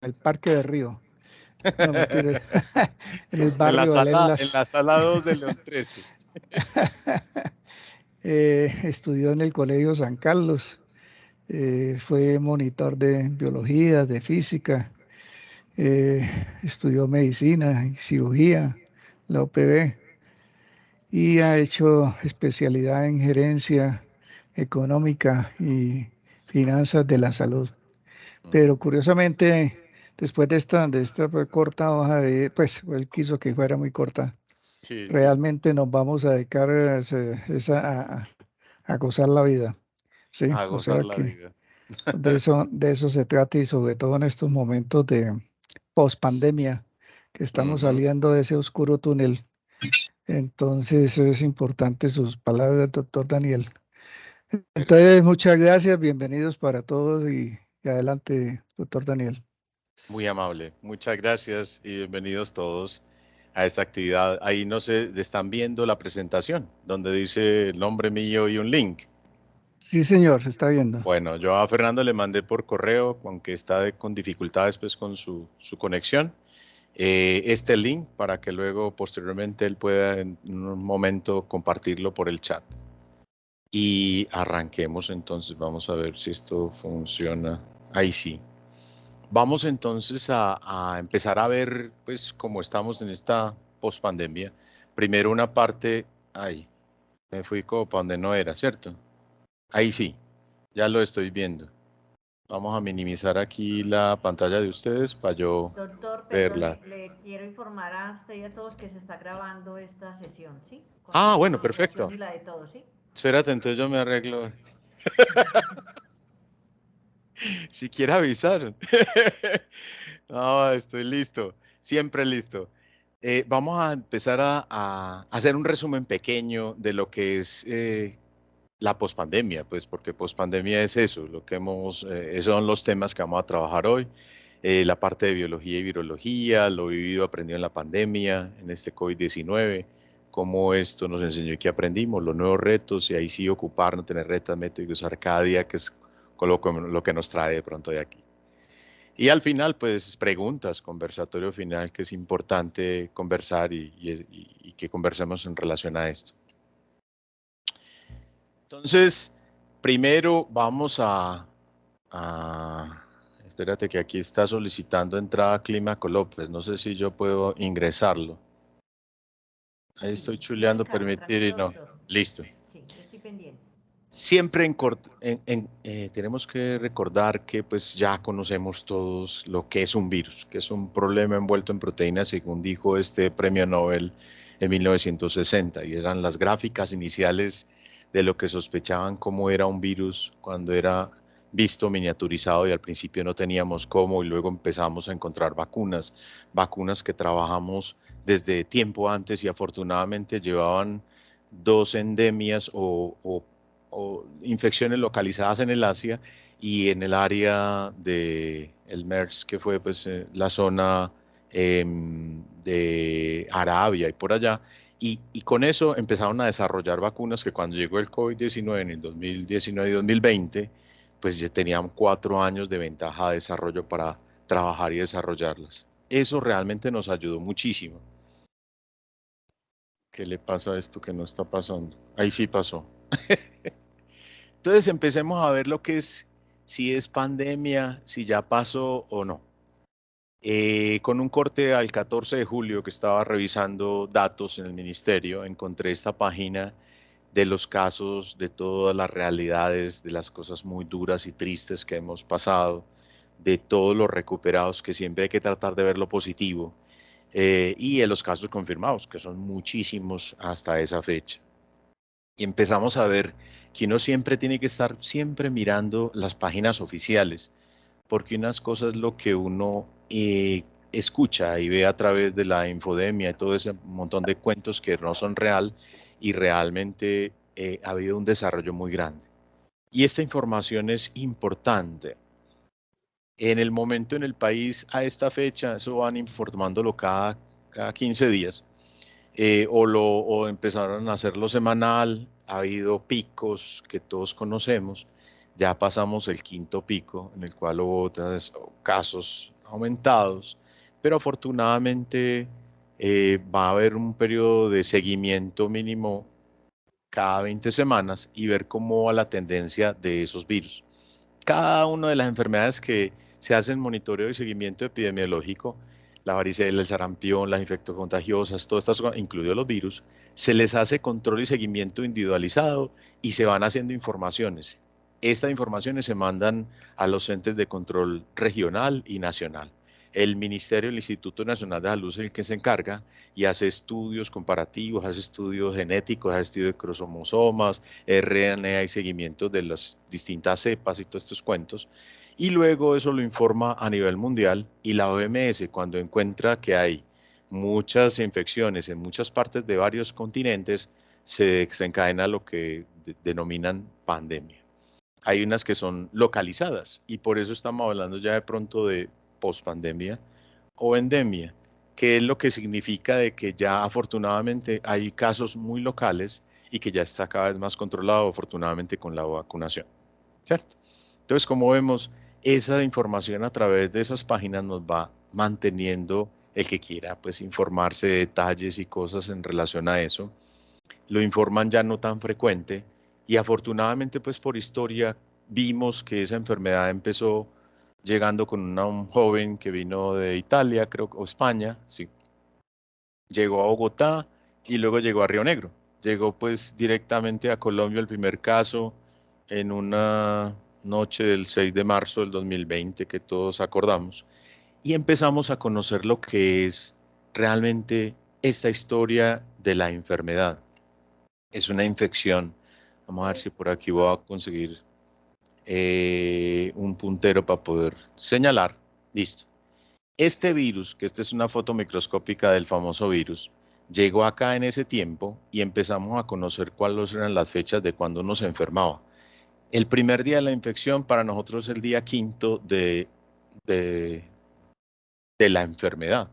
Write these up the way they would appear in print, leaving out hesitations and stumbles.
el Parque de Río. No, mentira. En el En la barrio sala, en Alelas. la sala 2 de León 13. Estudió en el Colegio San Carlos. Fue monitor de biología, de física. eh, Estudió medicina y cirugía, la UPB. Y ha hecho especialidad en gerencia económica y finanzas de la salud. Pero Ujú. curiosamente, después de esta pues, corta hoja pues él quiso que fuera muy corta, Sí, sí. realmente nos vamos a dedicar a gozar la vida, ¿sí? A O gozar sea la que vida. de eso se trata y sobre todo en estos momentos de pospandemia, que estamos Ujú. saliendo de ese oscuro túnel. Entonces es importante sus palabras, doctor Daniel. Entonces, Perfecto. muchas gracias, bienvenidos para todos y adelante, doctor Daniel. Muy amable. Muchas gracias y bienvenidos todos a esta actividad. Ahí no sé, están viendo la presentación donde dice el nombre mío y un link. Sí, señor, se está viendo. Bueno, yo a Fernando le mandé por correo, aunque está con dificultades pues con su conexión, este link para que luego posteriormente él pueda en un momento compartirlo por el chat. Y arranquemos entonces, vamos a ver si esto funciona. Ahí sí. Vamos entonces a empezar a ver, pues, cómo estamos en esta pospandemia. Primero una parte, ay, me fui como para donde no era, ¿cierto? Ahí sí, ya lo estoy viendo. Vamos a minimizar aquí la pantalla de ustedes para yo Doctor, verla. perdone, le quiero informar a usted y a todos que se está grabando esta sesión, ¿sí? Con Ah, su bueno, pronunciación perfecto. y la de todos, ¿sí? Espérate, entonces yo me arreglo. Si quiere avisar. No, estoy listo, siempre listo. Vamos a empezar a hacer un resumen pequeño de lo que es la pospandemia, pues porque pospandemia es eso, lo que esos son los temas que vamos a trabajar hoy. La parte de biología y virología, lo vivido, aprendido en la pandemia, en este COVID-19, cómo esto nos enseñó y qué aprendimos, los nuevos retos y ahí sí ocuparnos, tener retas, métodos y usar cada día, que es con lo que nos trae de pronto de aquí. Y al final, pues preguntas, conversatorio final, que es importante conversar y que conversemos en relación a esto. Entonces, primero vamos espérate que aquí está solicitando entrada Clímaco López, no sé si yo puedo ingresarlo. Ahí Sí, estoy muy chuleando calma, permitir y tranquilo, no. doctor. Listo. Sí, yo estoy pendiente. Siempre tenemos que recordar que pues ya conocemos todos lo que es un virus, que es un problema envuelto en proteínas, según dijo este premio Nobel en 1960, y eran las gráficas iniciales de lo que sospechaban cómo era un virus cuando era visto miniaturizado y al principio no teníamos cómo y luego empezamos a encontrar vacunas, vacunas que trabajamos desde tiempo antes y afortunadamente llevaban dos endemias o infecciones localizadas en el Asia y en el área de el MERS, que fue pues la zona de Arabia y por allá. Y con eso empezaron a desarrollar vacunas que cuando llegó el COVID-19 en el 2019 y 2020, pues ya tenían 4 años de ventaja de desarrollo para trabajar y desarrollarlas. Eso realmente nos ayudó muchísimo. ¿Qué le pasa a esto que no está pasando? Ahí sí pasó. Entonces empecemos a ver lo que es, si es pandemia, si ya pasó o no. Con un corte al 14 de julio que estaba revisando datos en el ministerio, encontré esta página de los casos, de todas las realidades, de las cosas muy duras y tristes que hemos pasado, de todos los recuperados, que siempre hay que tratar de ver lo positivo, y de los casos confirmados, que son muchísimos hasta esa fecha. Y empezamos a ver que uno siempre tiene que estar siempre mirando las páginas oficiales, porque unas cosas lo que uno escucha y ve a través de la infodemia y todo ese montón de cuentos que no son real y realmente ha habido un desarrollo muy grande. Y esta información es importante. En el momento en el país, a esta fecha, eso van informándolo cada 15 días o empezaron a hacerlo semanal, ha habido picos que todos conocemos, ya pasamos el quinto pico en el cual hubo otros casos aumentados, pero afortunadamente va a haber un periodo de seguimiento mínimo cada 20 semanas y ver cómo va la tendencia de esos virus. Cada una de las enfermedades que se hacen monitoreo y seguimiento epidemiológico, la varicela, el sarampión, las infectocontagiosas, todas estas cosas, incluidos los virus, se les hace control y seguimiento individualizado y se van haciendo informaciones. Estas informaciones se mandan a los entes de control regional y nacional. El Ministerio, el Instituto Nacional de Salud es el que se encarga y hace estudios comparativos, hace estudios genéticos, hace estudios de cromosomas, RNA y seguimiento de las distintas cepas y todos estos cuentos. Y luego eso lo informa a nivel mundial y la OMS, cuando encuentra que hay muchas infecciones en muchas partes de varios continentes, se desencadena lo que denominan pandemia. Hay unas que son localizadas y por eso estamos hablando ya de pronto de pospandemia o endemia, que es lo que significa de que ya afortunadamente hay casos muy locales y que ya está cada vez más controlado afortunadamente con la vacunación, ¿cierto? Entonces, como vemos, esa información a través de esas páginas nos va manteniendo el que quiera pues informarse de detalles y cosas en relación a eso, lo informan ya no tan frecuente y afortunadamente pues por historia vimos que esa enfermedad empezó llegando con un joven que vino de Italia, creo, o España, sí. Llegó a Bogotá y luego llegó a Río Negro. Llegó pues directamente a Colombia el primer caso en una noche del 6 de marzo del 2020 que todos acordamos y empezamos a conocer lo que es realmente esta historia de la enfermedad. Es una infección. Vamos a ver si por aquí voy a conseguir un puntero para poder señalar. Listo. Este virus, que esta es una foto microscópica del famoso virus, llegó acá en ese tiempo y empezamos a conocer cuáles eran las fechas de cuando uno se enfermaba. El primer día de la infección para nosotros es el día quinto de, de la enfermedad.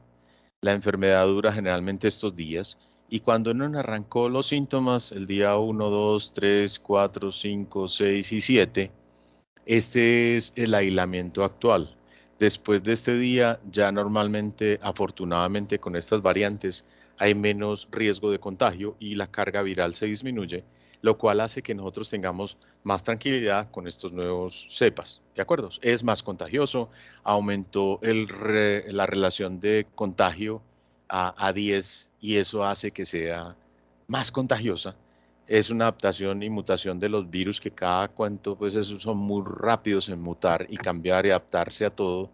La enfermedad dura generalmente estos días y cuando uno arrancó los síntomas, el día 1, 2, 3, 4, 5, 6 y 7, este es el aislamiento actual. Después de este día, ya normalmente, afortunadamente con estas variantes, hay menos riesgo de contagio y la carga viral se disminuye, lo cual hace que nosotros tengamos más tranquilidad con estos nuevos cepas. ¿De acuerdo? Es más contagioso, aumentó la relación de contagio a 10 y eso hace que sea más contagiosa. Es una adaptación y mutación de los virus que cada cuento, pues esos son muy rápidos en mutar y cambiar y adaptarse a todo.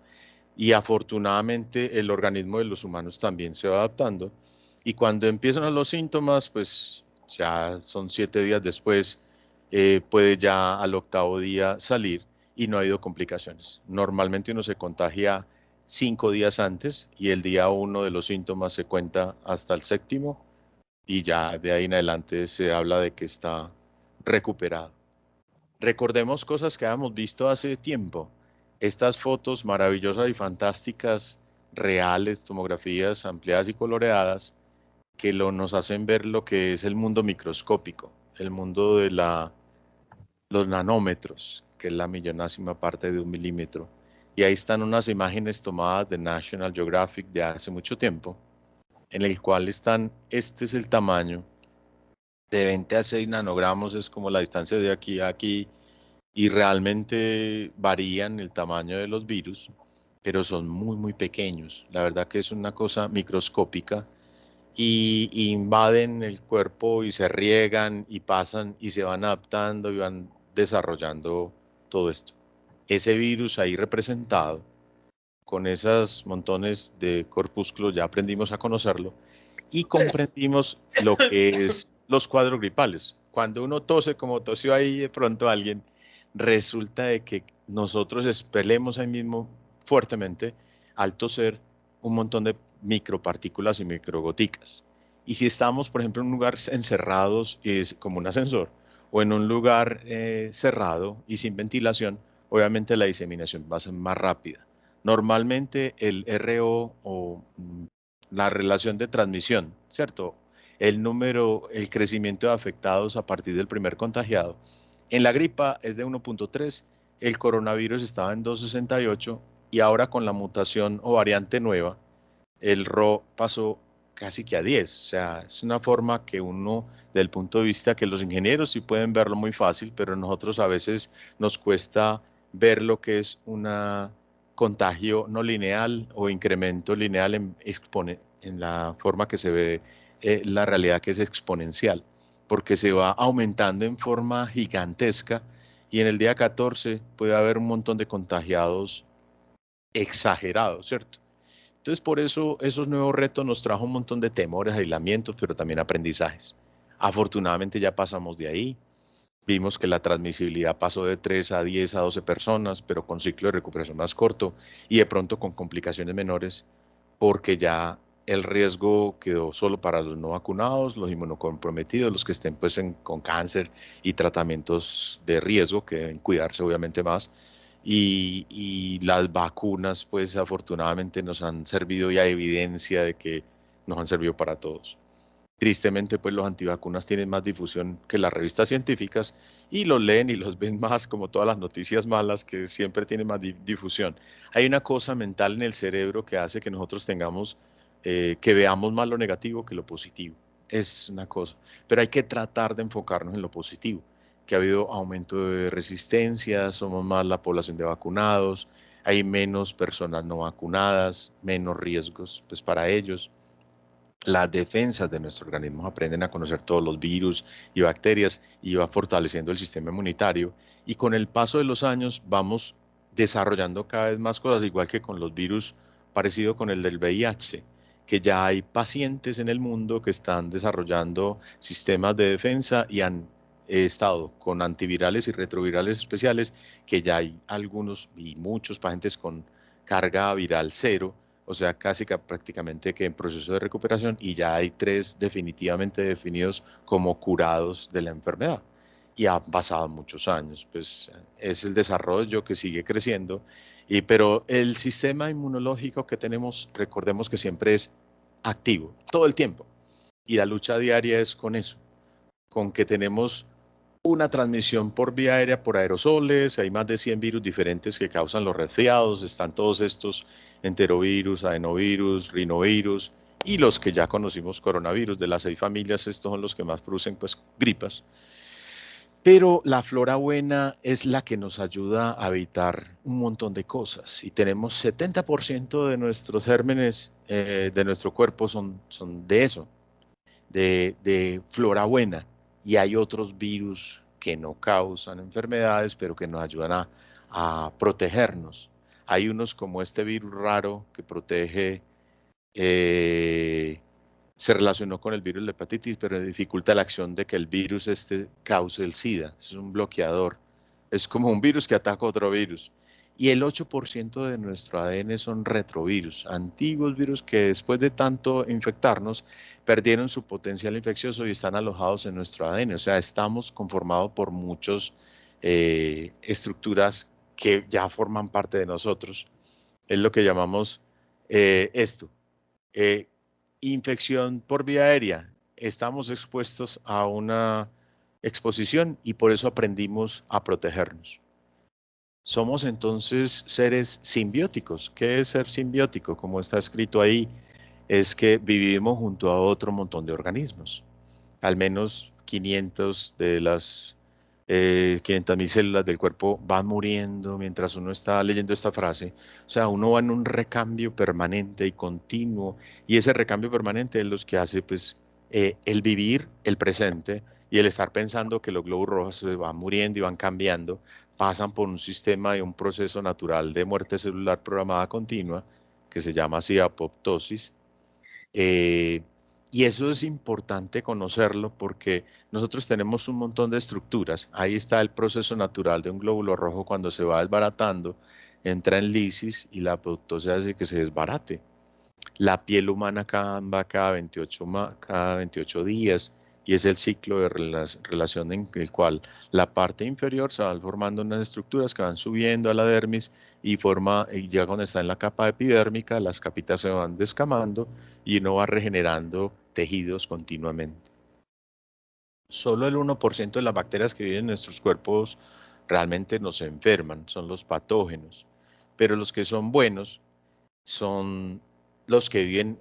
Y afortunadamente el organismo de los humanos también se va adaptando. Y cuando empiezan los síntomas, pues ya son 7 días después, puede ya al octavo día salir y no ha habido complicaciones. Normalmente uno se contagia 5 días antes y el día 1 de los síntomas se cuenta hasta el séptimo y ya de ahí en adelante se habla de que está recuperado. Recordemos cosas que habíamos visto hace tiempo. Estas fotos maravillosas y fantásticas, reales, tomografías ampliadas y coloreadas, que nos hacen ver lo que es el mundo microscópico, el mundo de los nanómetros, que es la millonésima parte de un milímetro. Y ahí están unas imágenes tomadas de National Geographic de hace mucho tiempo, en el cual están, este es el tamaño, de 20 a 6 nanogramos es como la distancia de aquí a aquí y realmente varían el tamaño de los virus, pero son muy, muy pequeños. La verdad que es una cosa microscópica y invaden el cuerpo y se riegan y pasan y se van adaptando y van desarrollando todo esto. Ese virus ahí representado con esos montones de corpúsculos ya aprendimos a conocerlo y comprendimos lo que es los cuadros gripales. Cuando uno tose como tosió ahí de pronto alguien, resulta de que nosotros expelemos ahí mismo fuertemente al toser un montón de micropartículas y microgoticas. Y si estamos, por ejemplo, en un lugar encerrados, es como un ascensor, o en un lugar cerrado y sin ventilación, obviamente la diseminación va a ser más rápida. Normalmente el RO o la relación de transmisión, ¿cierto? El número, el crecimiento de afectados a partir del primer contagiado. En la gripa es de 1.3, el coronavirus estaba en 2.68 y ahora con la mutación o variante nueva, el RO pasó casi que a 10. O sea, es una forma que uno, desde el punto de vista que los ingenieros sí pueden verlo muy fácil, pero nosotros a veces nos cuesta ver lo que es una contagio no lineal o incremento lineal en la forma que se ve la realidad, que es exponencial, porque se va aumentando en forma gigantesca y en el día 14 puede haber un montón de contagiados exagerados, ¿cierto? Entonces, por eso esos nuevos retos nos trajo un montón de temores, aislamientos, pero también aprendizajes. Afortunadamente ya pasamos de ahí. Vimos que la transmisibilidad pasó de 3 a 10 a 12 personas, pero con ciclo de recuperación más corto y de pronto con complicaciones menores, porque ya el riesgo quedó solo para los no vacunados, los inmunocomprometidos, los que estén pues con cáncer y tratamientos de riesgo, que deben cuidarse obviamente más. Y las vacunas, pues afortunadamente nos han servido y hay evidencia de que nos han servido para todos. Tristemente, pues los antivacunas tienen más difusión que las revistas científicas y los leen y los ven más, como todas las noticias malas que siempre tienen más difusión. Hay una cosa mental en el cerebro que hace que nosotros tengamos, que veamos más lo negativo que lo positivo. Es una cosa, pero hay que tratar de enfocarnos en lo positivo, que ha habido aumento de resistencia, somos más la población de vacunados, hay menos personas no vacunadas, menos riesgos pues para ellos. Las defensas de nuestro organismo aprenden a conocer todos los virus y bacterias y va fortaleciendo el sistema inmunitario. Y con el paso de los años vamos desarrollando cada vez más cosas, igual que con los virus, parecido con el del VIH, que ya hay pacientes en el mundo que están desarrollando sistemas de defensa y han estado con antivirales y retrovirales especiales, que ya hay algunos y muchos pacientes con carga viral cero, o sea, casi que prácticamente que en proceso de recuperación, y ya hay 3 definitivamente definidos como curados de la enfermedad. Y han pasado muchos años, pues es el desarrollo que sigue creciendo, pero el sistema inmunológico que tenemos, recordemos que siempre es activo, todo el tiempo, y la lucha diaria es con eso, con que tenemos una transmisión por vía aérea por aerosoles, hay más de 100 virus diferentes que causan los resfriados, están todos estos enterovirus, adenovirus, rinovirus y los que ya conocimos coronavirus, de las 6 familias, estos son los que más producen pues gripas. Pero la flora buena es la que nos ayuda a evitar un montón de cosas y tenemos 70% de nuestros gérmenes de nuestro cuerpo son de eso, de flora buena, y hay otros virus que no causan enfermedades, pero que nos ayudan a protegernos. Hay unos como este virus raro que protege, se relacionó con el virus de la hepatitis, pero dificulta la acción de que el virus este cause el SIDA. Es un bloqueador. Es como un virus que ataca otro virus. Y el 8% de nuestro ADN son retrovirus, antiguos virus que después de tanto infectarnos perdieron su potencial infeccioso y están alojados en nuestro ADN. O sea, estamos conformados por muchas estructuras que ya forman parte de nosotros. Es lo que llamamos esto. Eh, Infección por vía aérea. Estamos expuestos a una exposición y por eso aprendimos a protegernos. Somos entonces seres simbióticos. ¿Qué es ser simbiótico? Como está escrito ahí, es que vivimos junto a otro montón de organismos. Al menos 500 de las 500.000 células del cuerpo van muriendo mientras uno está leyendo esta frase. O sea, uno va en un recambio permanente y continuo, y ese recambio permanente es lo que hace pues el vivir el presente y el estar pensando que los glóbulos rojos se van muriendo y van cambiando, pasan por un sistema y un proceso natural de muerte celular programada continua, que se llama así apoptosis. Eh, y eso es importante conocerlo porque nosotros tenemos un montón de estructuras. Ahí está el proceso natural de un glóbulo rojo cuando se va desbaratando, entra en lisis y la apoptosis hace que se desbarate. La piel humana cambia cada 28 días y es el ciclo de relación en el cual la parte inferior se van formando unas estructuras que van subiendo a la dermis y ya cuando está en la capa epidérmica, las capitas se van descamando y uno va regenerando tejidos continuamente. Solo el 1% de las bacterias que viven en nuestros cuerpos realmente nos enferman, son los patógenos. pero los que son buenos son los que viven,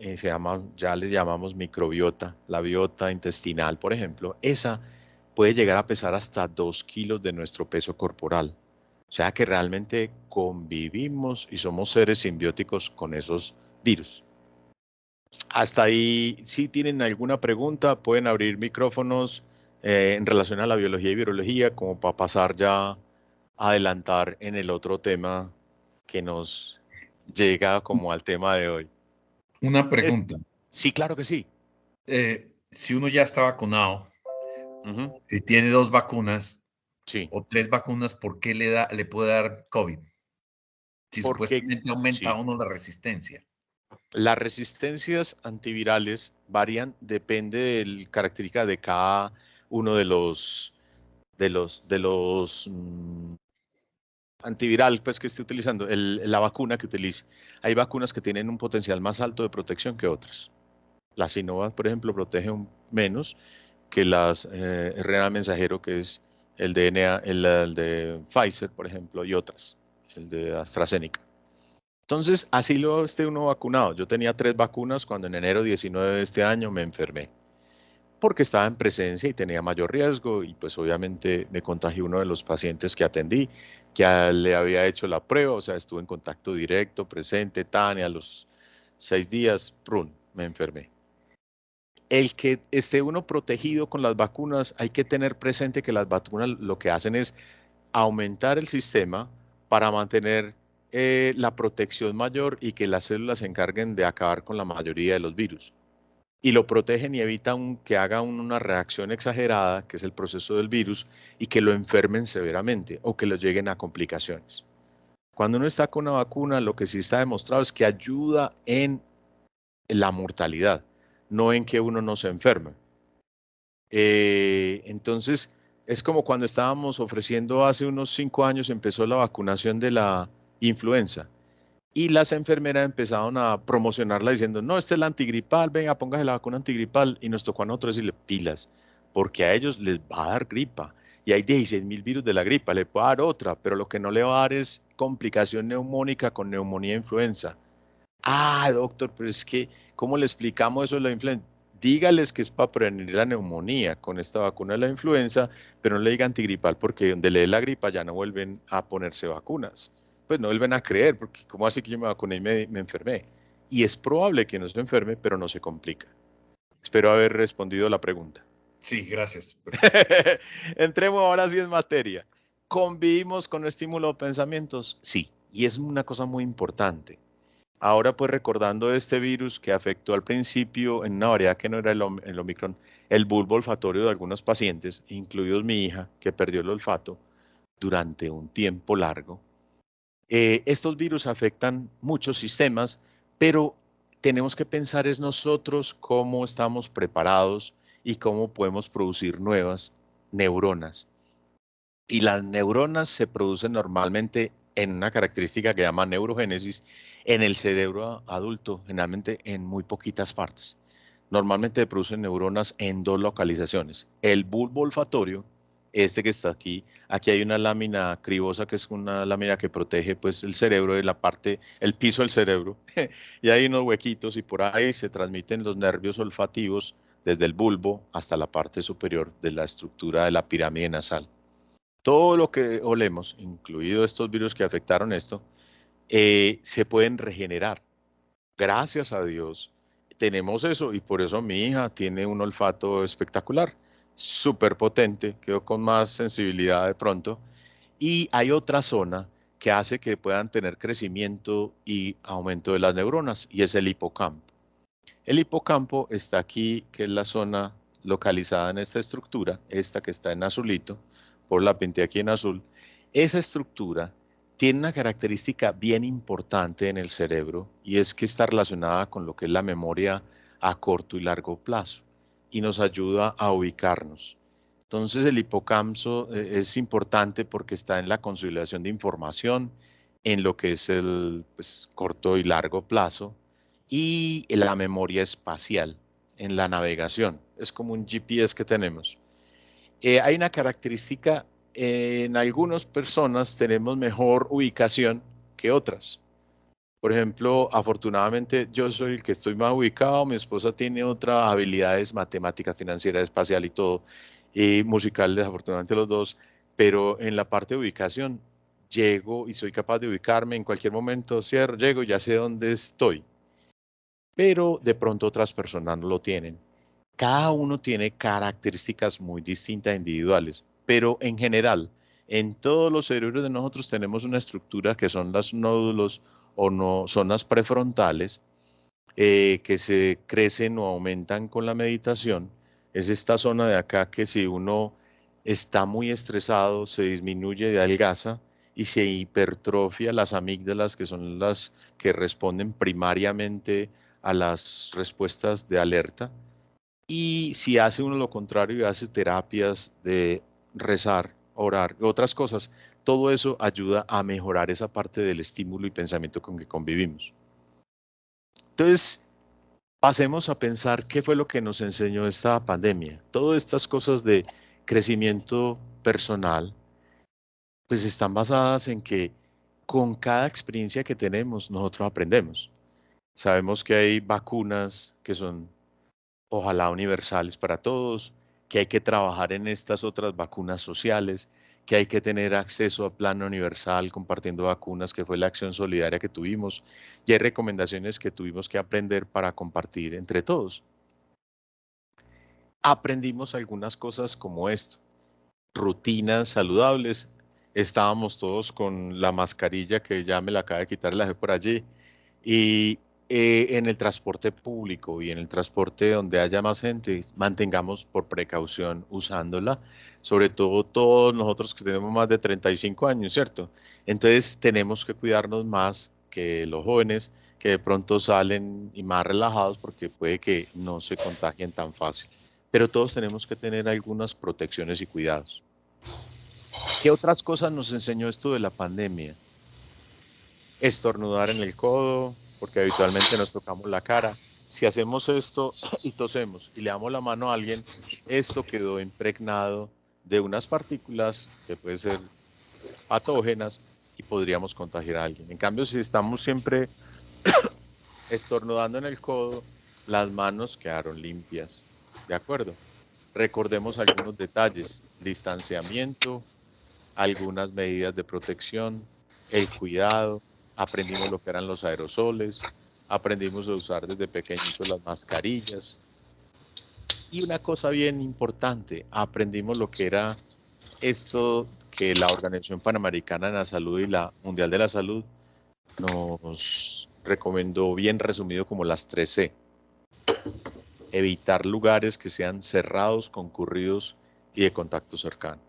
ya les llamamos microbiota, la biota intestinal, por ejemplo. Esa puede llegar a pesar hasta 2 kilos de nuestro peso corporal. O sea que realmente convivimos y somos seres simbióticos con esos virus. Hasta ahí, si tienen alguna pregunta, pueden abrir micrófonos en relación a la biología y virología, como para pasar ya a adelantar en el otro tema que nos llega como al tema de hoy. Una pregunta. Sí, claro que sí. Si uno ya está vacunado, si tiene 2 vacunas Sí. o 3 vacunas, ¿por qué le puede dar COVID? Si Porque, supuestamente aumenta sí, uno la resistencia. las resistencias antivirales varían, depende de la característica de cada uno de los antiviral pues, que esté utilizando, la vacuna que utilice. Hay vacunas que tienen un potencial más alto de protección que otras. La Sinovac, por ejemplo, protege menos que las RNA mensajero, que es el DNA, el de Pfizer, por ejemplo, y otras, el de AstraZeneca. Entonces, así lo esté uno vacunado. Yo tenía 3 vacunas cuando en enero 19 de este año me enfermé, porque estaba en presencia y tenía mayor riesgo, y pues obviamente me contagió uno de los pacientes que atendí, que le había hecho la prueba, o sea, estuve en contacto directo, presente, Tania, a los 6 días, prun, me enfermé. El que esté uno protegido con las vacunas, hay que tener presente que las vacunas lo que hacen es aumentar el sistema para mantener la protección mayor y que las células se encarguen de acabar con la mayoría de los virus. Y lo protegen y evitan que haga una reacción exagerada, que es el proceso del virus, y que lo enfermen severamente o que lo lleguen a complicaciones. Cuando uno está con una vacuna, lo que sí está demostrado es que ayuda en la mortalidad, no en que uno no se enferme. Entonces, es como cuando estábamos ofreciendo hace unos 5 años, empezó la vacunación de la influenza y las enfermeras empezaron a promocionarla diciendo, no, esta es la antigripal, venga, póngase la vacuna antigripal, y nos tocó a nosotros decirle pilas, porque a ellos les va a dar gripa y hay 16.000 virus de la gripa, le puede dar otra, pero lo que no le va a dar es complicación neumónica con neumonía e influenza. Ah, doctor, pero es que, ¿cómo le explicamos eso de la influenza? Dígales que es para prevenir la neumonía con esta vacuna de la influenza, pero no le diga antigripal, porque donde le dé la gripa ya no vuelven a ponerse vacunas. Pues no vuelven a creer, porque ¿cómo así que yo me vacuné y me enfermé? Y es probable que no se enferme, pero no se complica. Espero haber respondido la pregunta. Sí, gracias. Entremos ahora sí en materia. ¿Convivimos con estímulo de pensamientos? Sí, y es una cosa muy importante. Ahora pues recordando este virus que afectó al principio en una variedad que no era el Omicron, el bulbo olfatorio de algunos pacientes, incluidos mi hija, que perdió el olfato durante un tiempo largo. Estos virus afectan muchos sistemas, pero tenemos que pensar es nosotros cómo estamos preparados y cómo podemos producir nuevas neuronas. Y las neuronas se producen normalmente en una característica que llama neurogénesis en el cerebro adulto, generalmente en muy poquitas partes. Normalmente se producen neuronas en 2 localizaciones. El bulbo olfatorio, este que está aquí, aquí hay una lámina cribosa que es una lámina que protege pues el cerebro de la parte, el piso del cerebro, y hay unos huequitos y por ahí se transmiten los nervios olfativos desde el bulbo hasta la parte superior de la estructura de la pirámide nasal. Todo lo que olemos, incluido estos virus que afectaron esto, se pueden regenerar. Gracias a Dios tenemos eso y por eso mi hija tiene un olfato espectacular, súper potente, quedó con más sensibilidad de pronto. Y hay otra zona que hace que puedan tener crecimiento y aumento de las neuronas y es el hipocampo. El hipocampo está aquí, que es la zona localizada en esta estructura, esta que está en azulito, por la pinté aquí en azul. Esa estructura tiene una característica bien importante en el cerebro y es que está relacionada con lo que es la memoria a corto y largo plazo y nos ayuda a ubicarnos. Entonces el hipocampo es importante porque está en la consolidación de información, en lo que es el corto y largo plazo y la memoria espacial en la navegación. Es como un GPS que tenemos. Hay una característica, en algunas personas tenemos mejor ubicación que otras. Por ejemplo, afortunadamente yo soy el que estoy más ubicado, mi esposa tiene otras habilidades matemáticas, financieras, espacial y todo, y musicales, afortunadamente los dos, pero en la parte de ubicación llego y soy capaz de ubicarme en cualquier momento, cierro, llego, ya sé dónde estoy, pero de pronto otras personas no lo tienen. Cada uno tiene características muy distintas individuales, pero en general, en todos los cerebros de nosotros tenemos una estructura que son los nódulos o no, zonas prefrontales que se crecen o aumentan con la meditación. Es esta zona de acá que si uno está muy estresado, se disminuye de adelgaza y se hipertrofia las amígdalas, que son las que responden primariamente a las respuestas de alerta. Y si hace uno lo contrario y hace terapias de rezar, orar, otras cosas, todo eso ayuda a mejorar esa parte del estímulo y pensamiento con que convivimos. Entonces, pasemos a pensar qué fue lo que nos enseñó esta pandemia. Todas estas cosas de crecimiento personal, pues están basadas en que con cada experiencia que tenemos, nosotros aprendemos. Sabemos que hay vacunas que son ojalá universales para todos, que hay que trabajar en estas otras vacunas sociales, que hay que tener acceso a plan universal compartiendo vacunas, que fue la acción solidaria que tuvimos, y hay recomendaciones que tuvimos que aprender para compartir entre todos. Aprendimos algunas cosas como esto, rutinas saludables, estábamos todos con la mascarilla que ya me la acaba de quitar y la dejé por allí, y en el transporte público y en el transporte donde haya más gente, mantengamos por precaución usándola, sobre todo todos nosotros que tenemos más de 35 años, ¿cierto? Entonces tenemos que cuidarnos más que los jóvenes que de pronto salen y más relajados porque puede que no se contagien tan fácil. Pero todos tenemos que tener algunas protecciones y cuidados. ¿Qué otras cosas nos enseñó esto de la pandemia? Estornudar en el codo, porque habitualmente nos tocamos la cara. Si hacemos esto y tosemos y le damos la mano a alguien, esto quedó impregnado de unas partículas que pueden ser patógenas y podríamos contagiar a alguien. En cambio, si estamos siempre estornudando en el codo, las manos quedaron limpias. ¿De acuerdo? Recordemos algunos detalles, distanciamiento, algunas medidas de protección, el cuidado, aprendimos lo que eran los aerosoles, aprendimos a usar desde pequeñitos las mascarillas. Y una cosa bien importante, aprendimos lo que era esto que la Organización Panamericana de la Salud y la Mundial de la Salud nos recomendó bien resumido como las 3C. Evitar lugares que sean cerrados, concurridos y de contacto cercano.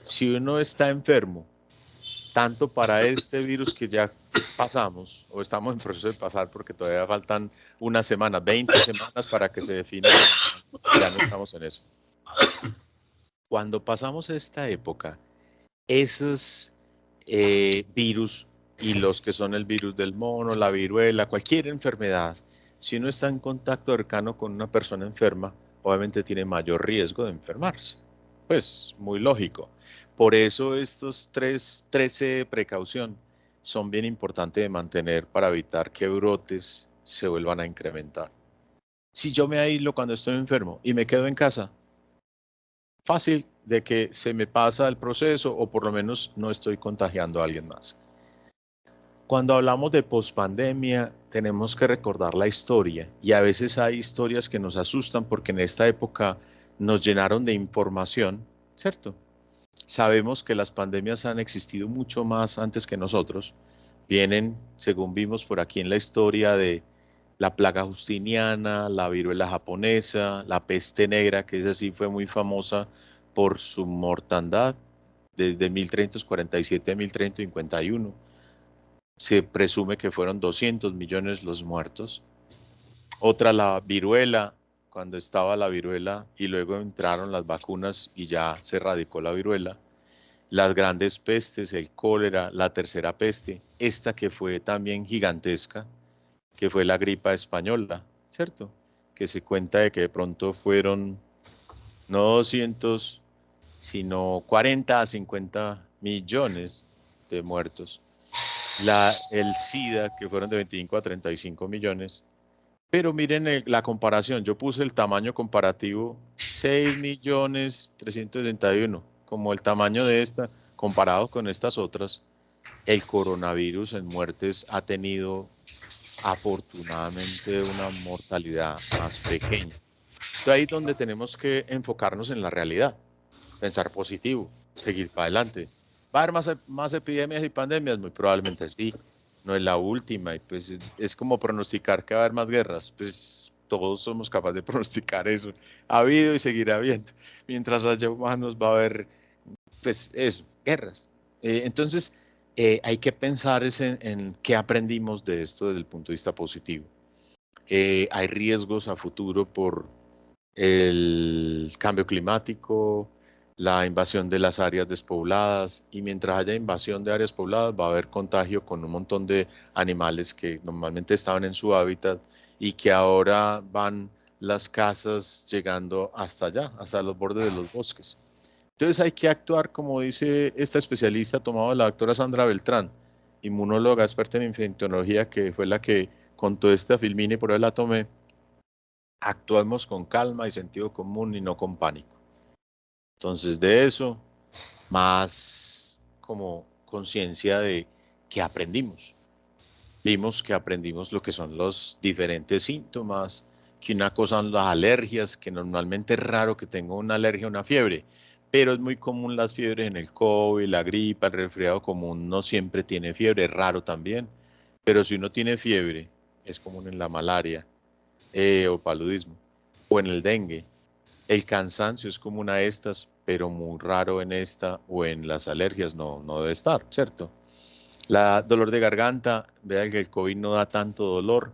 Si uno está enfermo, tanto para este virus que ya pasamos, o estamos en proceso de pasar porque todavía faltan unas semanas, 20 semanas para que se defina, ya no estamos en eso. Cuando pasamos esta época, esos virus y los que son el virus del mono, la viruela, cualquier enfermedad, si uno está en contacto cercano con una persona enferma, obviamente tiene mayor riesgo de enfermarse. Pues muy lógico. Por eso estos 13 de precaución son bien importantes de mantener para evitar que brotes se vuelvan a incrementar. Si yo me aíslo cuando estoy enfermo y me quedo en casa, fácil de que se me pasa el proceso o por lo menos no estoy contagiando a alguien más. Cuando hablamos de pospandemia, tenemos que recordar la historia y a veces hay historias que nos asustan porque en esta época nos llenaron de información, ¿cierto? Sabemos que las pandemias han existido mucho más antes que nosotros. Vienen, según vimos por aquí en la historia, de la plaga justiniana, la viruela japonesa, la peste negra, que esa sí fue muy famosa por su mortandad desde 1347 a 1351. Se presume que fueron 200 millones los muertos. Otra, la viruela, cuando estaba la viruela y luego entraron las vacunas y ya se erradicó la viruela. Las grandes pestes, el cólera, la tercera peste, esta que fue también gigantesca, que fue la gripa española, ¿cierto? Que se cuenta de que de pronto fueron no 200, sino 40 a 50 millones de muertos. el SIDA, que fueron de 25 a 35 millones. Pero miren la comparación, yo puse el tamaño comparativo 6.361.000, como el tamaño de esta, comparado con estas otras, el coronavirus en muertes ha tenido afortunadamente una mortalidad más pequeña. Entonces ahí es donde tenemos que enfocarnos en la realidad, pensar positivo, seguir para adelante. ¿Va a haber más epidemias y pandemias? Muy probablemente sí. No es la última y pues es como pronosticar que va a haber más guerras. Pues todos somos capaces de pronosticar eso. Ha habido y seguirá habiendo. Mientras haya humanos va a haber, pues eso, guerras. Entonces hay que pensar en qué aprendimos de esto desde el punto de vista positivo. Hay riesgos a futuro por el cambio climático, la invasión de las áreas despobladas, y mientras haya invasión de áreas pobladas va a haber contagio con un montón de animales que normalmente estaban en su hábitat y que ahora van las casas llegando hasta allá, hasta los bordes de los bosques. Entonces hay que actuar, como dice esta especialista tomado de la doctora Sandra Beltrán, inmunóloga experta en infectología, que fue la que contó esta filmina y por ahí la tomé. Actuamos con calma y sentido común y no con pánico. Entonces de eso, más como conciencia de que aprendimos. Vimos que aprendimos lo que son los diferentes síntomas, que una cosa son las alergias, que normalmente es raro que tenga una alergia o una fiebre, pero es muy común las fiebres en el COVID, la gripa, el resfriado común no siempre tiene fiebre, es raro también, pero si uno tiene fiebre, es común en la malaria o paludismo, o en el dengue. El cansancio es común a estas, pero muy raro en esta o en las alergias no debe estar, ¿cierto? La dolor de garganta, vean que el COVID no da tanto dolor,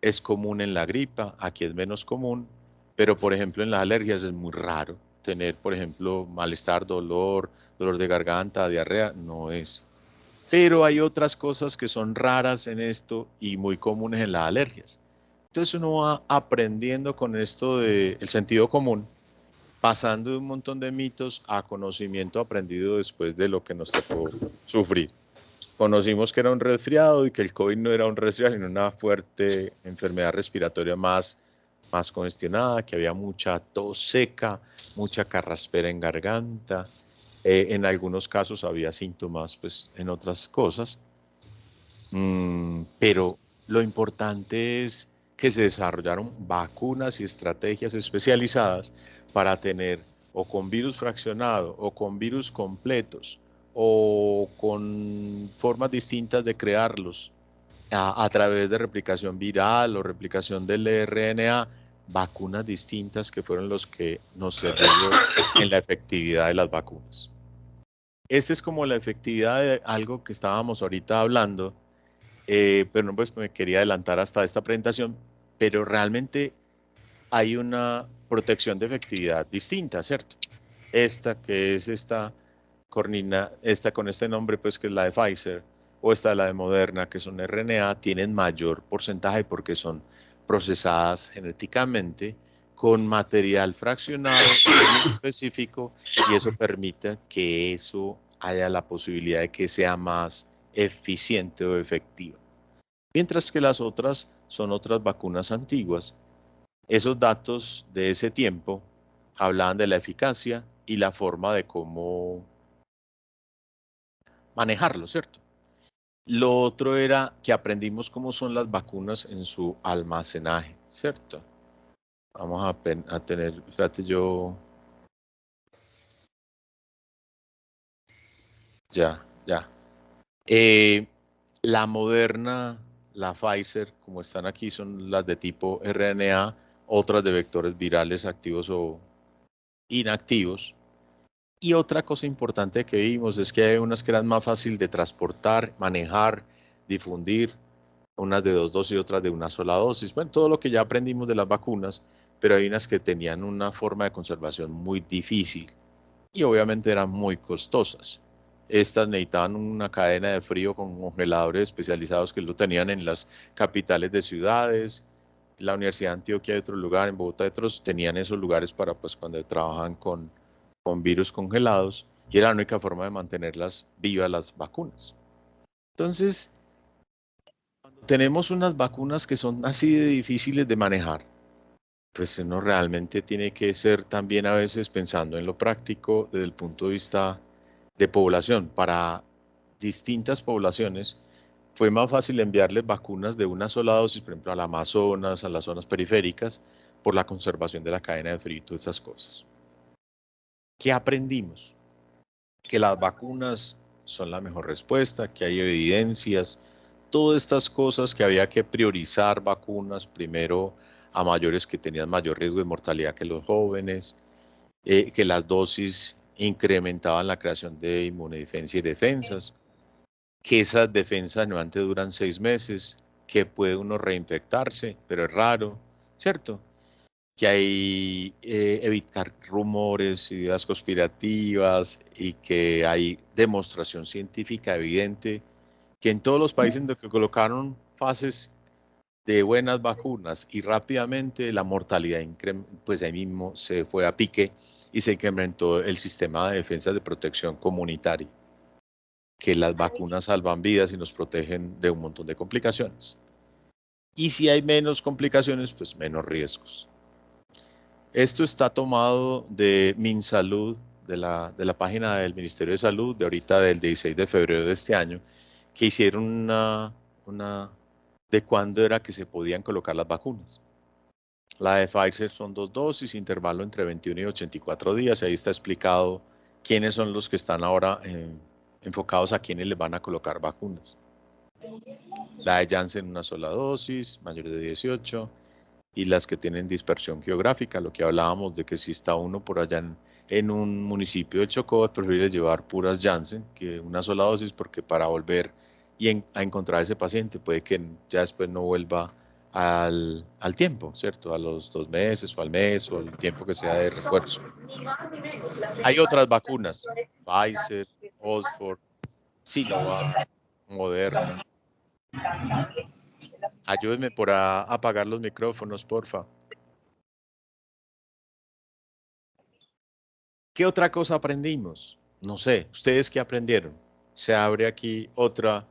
es común en la gripa, aquí es menos común, pero por ejemplo en las alergias es muy raro tener, por ejemplo, malestar, dolor de garganta, diarrea, no es. Pero hay otras cosas que son raras en esto y muy comunes en las alergias. Entonces uno va aprendiendo con esto del sentido común, pasando de un montón de mitos a conocimiento aprendido después de lo que nos tocó sufrir. Conocimos que era un resfriado y que el COVID no era un resfriado, sino una fuerte enfermedad respiratoria más congestionada, que había mucha tos seca, mucha carraspera en garganta. En algunos casos había síntomas, pues, en otras cosas. Pero lo importante es que se desarrollaron vacunas y estrategias especializadas para tener o con virus fraccionado o con virus completos o con formas distintas de crearlos a través de replicación viral o replicación del RNA, vacunas distintas que fueron los que nos sirvieron en la efectividad de las vacunas. Esta es como la efectividad de algo que estábamos ahorita hablando, pero no, pues me quería adelantar hasta esta presentación, pero realmente hay una protección de efectividad distinta, ¿cierto? Esta que es esta cornina, esta con este nombre, pues que es la de Pfizer, o esta la de Moderna, que son RNA, tienen mayor porcentaje porque son procesadas genéticamente con material fraccionado muy específico y eso permite que eso haya la posibilidad de que sea más eficiente o efectiva. Mientras que las otras son otras vacunas antiguas. Esos datos de ese tiempo hablaban de la eficacia y la forma de cómo manejarlo, ¿cierto? Lo otro era que aprendimos cómo son las vacunas en su almacenaje, ¿cierto? Vamos a tener, fíjate yo, ya. La Moderna, la Pfizer, como están aquí, son las de tipo RNA, otras de vectores virales activos o inactivos. Y otra cosa importante que vimos es que hay unas que eran más fácil de transportar, manejar, difundir, unas de 2 dosis y otras de una sola dosis. Bueno, todo lo que ya aprendimos de las vacunas, pero hay unas que tenían una forma de conservación muy difícil y obviamente eran muy costosas. Estas necesitaban una cadena de frío con congeladores especializados que lo tenían en las capitales de ciudades. La Universidad de Antioquia y otro lugar, en Bogotá y otros, tenían esos lugares para pues cuando trabajan con virus congelados y era la única forma de mantenerlas vivas las vacunas. Entonces, tenemos unas vacunas que son así de difíciles de manejar, pues uno realmente tiene que ser también a veces pensando en lo práctico desde el punto de vista de población. Para distintas poblaciones fue más fácil enviarles vacunas de una sola dosis, por ejemplo, al Amazonas, a las zonas periféricas, por la conservación de la cadena de frío y todas esas cosas. ¿Qué aprendimos? Que las vacunas son la mejor respuesta, que hay evidencias, todas estas cosas que había que priorizar vacunas primero a mayores que tenían mayor riesgo de mortalidad que los jóvenes, que las dosis incrementaban la creación de inmunodefensa y defensas, que esas defensas nuevamente duran 6 meses, que puede uno reinfectarse, pero es raro, ¿cierto? Que hay evitar rumores, ideas conspirativas y que hay demostración científica evidente que en todos los países en los que colocaron fases de buenas vacunas y rápidamente la mortalidad pues ahí mismo se fue a pique y se incrementó el sistema de defensa de protección comunitaria, que las vacunas salvan vidas y nos protegen de un montón de complicaciones. Y si hay menos complicaciones, pues menos riesgos. Esto está tomado de MinSalud, de la página del Ministerio de Salud, de ahorita del 16 de febrero de este año, que hicieron una de cuándo era que se podían colocar las vacunas. La de Pfizer son 2 dosis, intervalo entre 21 y 84 días, y ahí está explicado quiénes son los que están ahora enfocados a quiénes les van a colocar vacunas. La de Janssen una sola dosis, mayores de 18, y las que tienen dispersión geográfica, lo que hablábamos de que si está uno por allá en un municipio de Chocó, es preferible llevar puras Janssen que una sola dosis, porque para volver a encontrar a ese paciente puede que ya después no vuelva al tiempo, ¿cierto? A los 2 meses o al mes o el tiempo que sea de refuerzo. Hay otras vacunas, Pfizer, Oxford, Sinovac, Moderna. Ayúdenme por apagar los micrófonos, porfa. ¿Qué otra cosa aprendimos? No sé, ¿ustedes qué aprendieron? Se abre aquí otra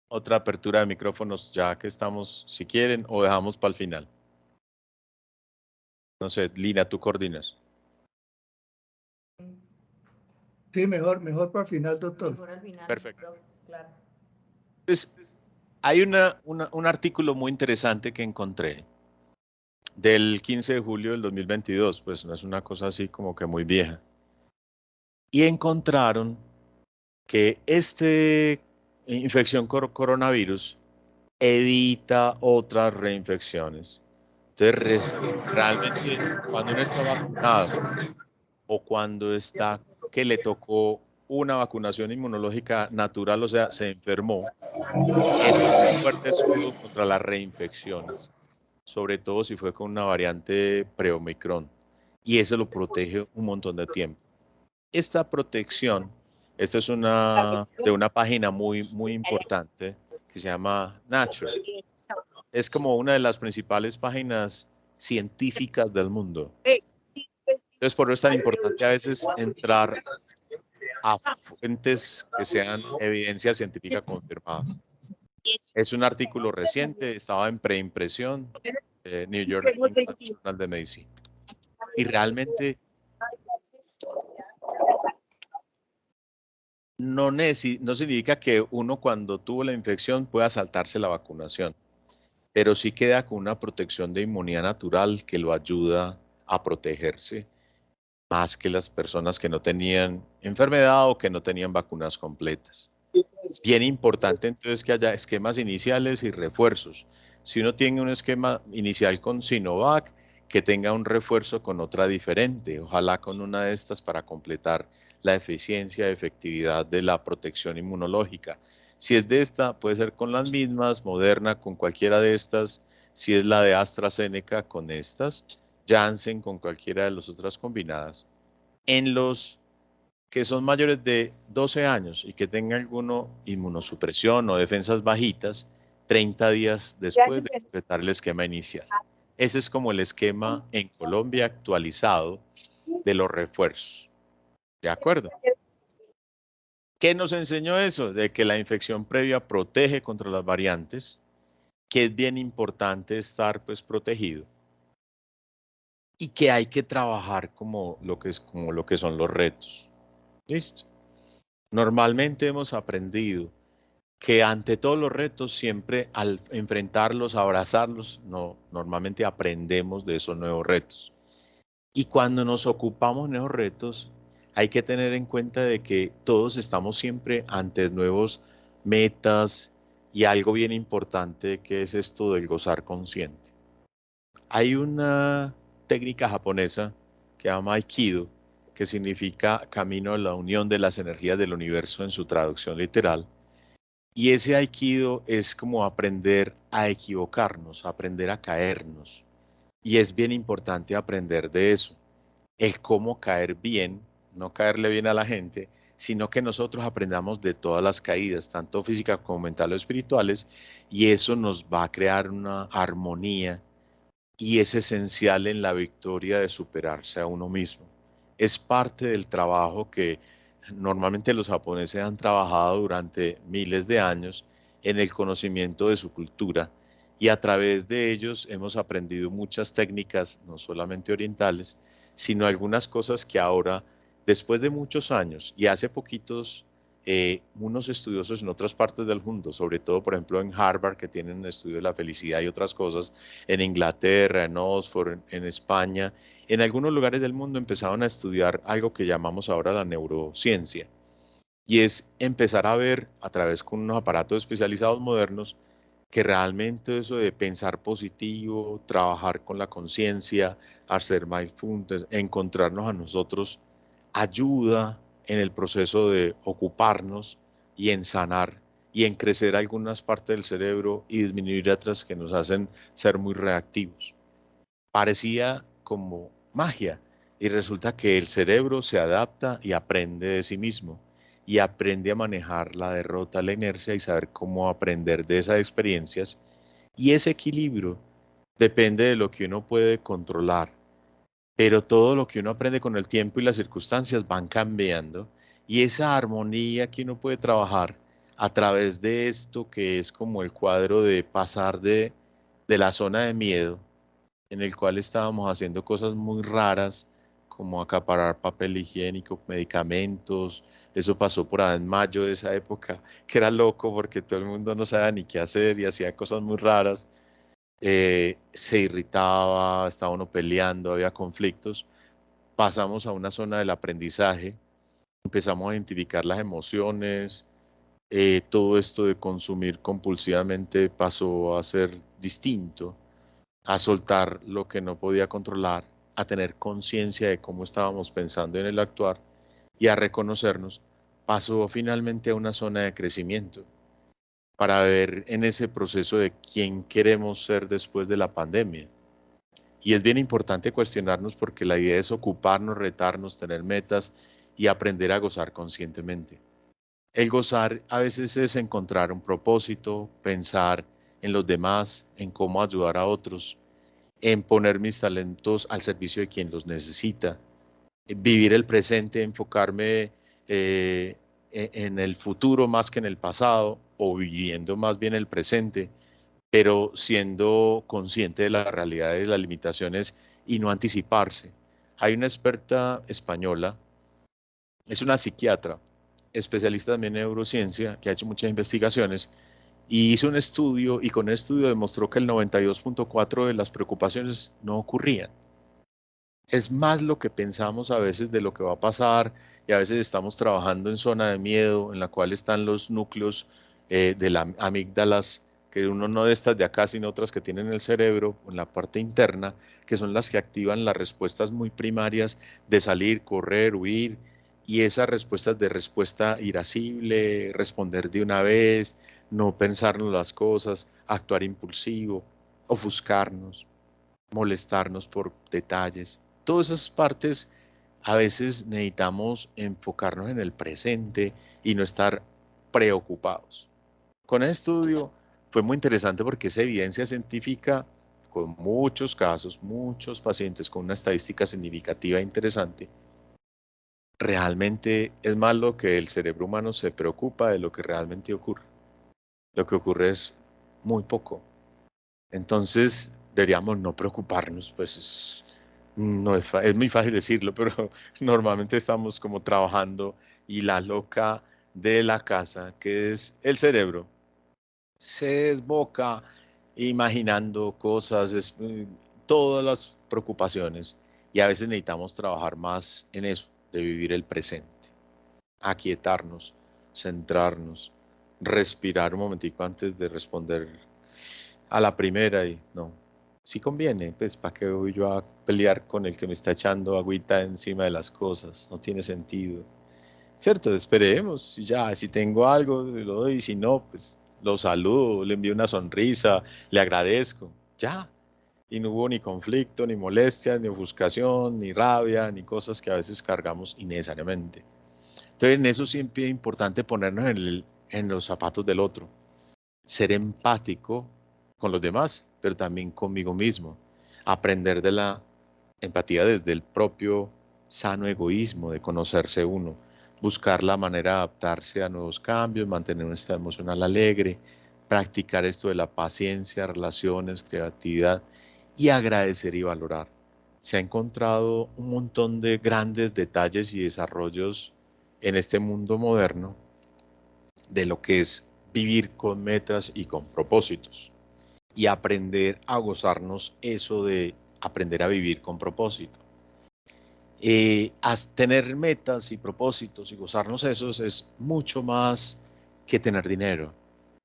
apertura de micrófonos ya que estamos, si quieren, o dejamos para el final. No sé, Lina, tú coordinas. Sí, mejor para el final, doctor. Mejor al final. Perfecto. Claro. Pues hay un artículo muy interesante que encontré del 15 de julio del 2022, pues no es una cosa así como que muy vieja. Y encontraron que infección coronavirus evita otras reinfecciones. Entonces, realmente, cuando uno está vacunado o cuando está que le tocó una vacunación inmunológica natural, o sea, se enfermó, es un fuerte escudo contra las reinfecciones, sobre todo si fue con una variante pre-Omicron, y eso lo protege un montón de tiempo. Esta protección, esta es de una página muy importante que se llama Nature. Es como una de las principales páginas científicas del mundo. Entonces, por eso es tan importante a veces entrar a fuentes que sean evidencia científica confirmada. Es un artículo reciente, estaba en preimpresión, New York Journal de Medicina. Y realmente no significa que uno cuando tuvo la infección pueda saltarse la vacunación, pero sí queda con una protección de inmunidad natural que lo ayuda a protegerse más que las personas que no tenían enfermedad o que no tenían vacunas completas. Bien importante entonces que haya esquemas iniciales y refuerzos. Si uno tiene un esquema inicial con Sinovac, que tenga un refuerzo con otra diferente, ojalá con una de estas para completar la eficiencia y efectividad de la protección inmunológica. Si es de esta, puede ser con las mismas, Moderna con cualquiera de estas, si es la de AstraZeneca con estas, Janssen con cualquiera de las otras combinadas. En los que son mayores de 12 años y que tengan alguna inmunosupresión o defensas bajitas, 30 días después de completar el esquema inicial. Ese es como el esquema en Colombia actualizado de los refuerzos. ¿De acuerdo? ¿Qué nos enseñó eso? De que la infección previa protege contra las variantes, que es bien importante estar pues protegido y que hay que trabajar como lo que son los retos. ¿Listo? Normalmente hemos aprendido que ante todos los retos siempre al enfrentarlos, abrazarlos, no, normalmente aprendemos de esos nuevos retos. Y cuando nos ocupamos de esos retos, hay que tener en cuenta de que todos estamos siempre ante nuevos metas y algo bien importante que es esto del gozar consciente. Hay una técnica japonesa que se llama Aikido, que significa camino a la unión de las energías del universo en su traducción literal. Y ese Aikido es como aprender a equivocarnos, aprender a caernos. Y es bien importante aprender de eso, el cómo caer bien, no caerle bien a la gente, sino que nosotros aprendamos de todas las caídas, tanto físicas como mentales o espirituales, y eso nos va a crear una armonía y es esencial en la victoria de superarse a uno mismo. Es parte del trabajo que normalmente los japoneses han trabajado durante miles de años en el conocimiento de su cultura y a través de ellos hemos aprendido muchas técnicas, no solamente orientales, sino algunas cosas que ahora, después de muchos años y hace poquitos, unos estudiosos en otras partes del mundo, sobre todo por ejemplo en Harvard, que tienen un estudio de la felicidad y otras cosas, en Inglaterra, en Oxford, en España, en algunos lugares del mundo empezaron a estudiar algo que llamamos ahora la neurociencia. Y es empezar a ver a través con unos aparatos especializados modernos que realmente eso de pensar positivo, trabajar con la conciencia, hacer mindfulness, encontrarnos a nosotros, ayuda en el proceso de ocuparnos y en sanar y en crecer algunas partes del cerebro y disminuir otras que nos hacen ser muy reactivos. Parecía como magia y resulta que el cerebro se adapta y aprende de sí mismo y aprende a manejar la derrota, la inercia y saber cómo aprender de esas experiencias. Y ese equilibrio depende de lo que uno puede controlar, pero todo lo que uno aprende con el tiempo y las circunstancias van cambiando y esa armonía que uno puede trabajar a través de esto que es como el cuadro de pasar de la zona de miedo en el cual estábamos haciendo cosas muy raras, como acaparar papel higiénico, medicamentos. Eso pasó por ahí en mayo de esa época, que era loco porque todo el mundo no sabía ni qué hacer y hacía cosas muy raras. Se irritaba, estaba uno peleando, había conflictos. Pasamos a una zona del aprendizaje, empezamos a identificar las emociones, todo esto de consumir compulsivamente pasó a ser distinto, a soltar lo que no podía controlar, a tener conciencia de cómo estábamos pensando en el actuar y a reconocernos, pasó finalmente a una zona de crecimiento para ver en ese proceso de quién queremos ser después de la pandemia. Y es bien importante cuestionarnos porque la idea es ocuparnos, retarnos, tener metas y aprender a gozar conscientemente. El gozar a veces es encontrar un propósito, pensar en los demás, en cómo ayudar a otros, en poner mis talentos al servicio de quien los necesita, vivir el presente, enfocarme en el futuro más que en el pasado o viviendo más bien el presente, pero siendo consciente de la realidad de las limitaciones y no anticiparse. Hay una experta española, es una psiquiatra, especialista también en neurociencia, que ha hecho muchas investigaciones y hizo un estudio y con el estudio demostró que el 92.4 de las preocupaciones no ocurrían. Es más lo que pensamos a veces de lo que va a pasar y a veces estamos trabajando en zona de miedo en la cual están los núcleos de las amígdalas, que uno no de estas de acá, sino otras que tienen el cerebro, en la parte interna, que son las que activan las respuestas muy primarias de salir, correr, huir, y esas respuestas de respuesta irascible, responder de una vez, no pensarnos las cosas, actuar impulsivo, ofuscarnos, molestarnos por detalles. Todas esas partes a veces necesitamos enfocarnos en el presente y no estar preocupados. Con el estudio fue muy interesante porque es evidencia científica con muchos casos, muchos pacientes con una estadística significativa e interesante, realmente es más lo que el cerebro humano se preocupa de lo que realmente ocurre. Lo que ocurre es muy poco. Entonces, deberíamos no preocuparnos, pues no es, es muy fácil decirlo, pero normalmente estamos como trabajando y la loca de la casa, que es el cerebro, se desboca imaginando cosas, todas las preocupaciones, y a veces necesitamos trabajar más en eso, de vivir el presente, aquietarnos, centrarnos, respirar un momentico antes de responder a la primera y no. Sí conviene, pues ¿para qué voy yo a pelear con el que me está echando agüita encima de las cosas? No tiene sentido. Cierto, esperemos, y ya, si tengo algo, lo doy, y si no, pues lo saludo, le envío una sonrisa, le agradezco, ya. Y no hubo ni conflicto, ni molestia, ni ofuscación, ni rabia, ni cosas que a veces cargamos innecesariamente. Entonces, en eso siempre es importante ponernos en los zapatos del otro, ser empático con los demás, pero también conmigo mismo, aprender de la empatía desde el propio sano egoísmo de conocerse uno, buscar la manera de adaptarse a nuevos cambios, mantener un estado emocional alegre, practicar esto de la paciencia, relaciones, creatividad y agradecer y valorar. Se ha encontrado un montón de grandes detalles y desarrollos en este mundo moderno de lo que es vivir con metas y con propósitos y aprender a gozarnos eso de aprender a vivir con propósito. Tener metas y propósitos y gozarnos esos es mucho más que tener dinero.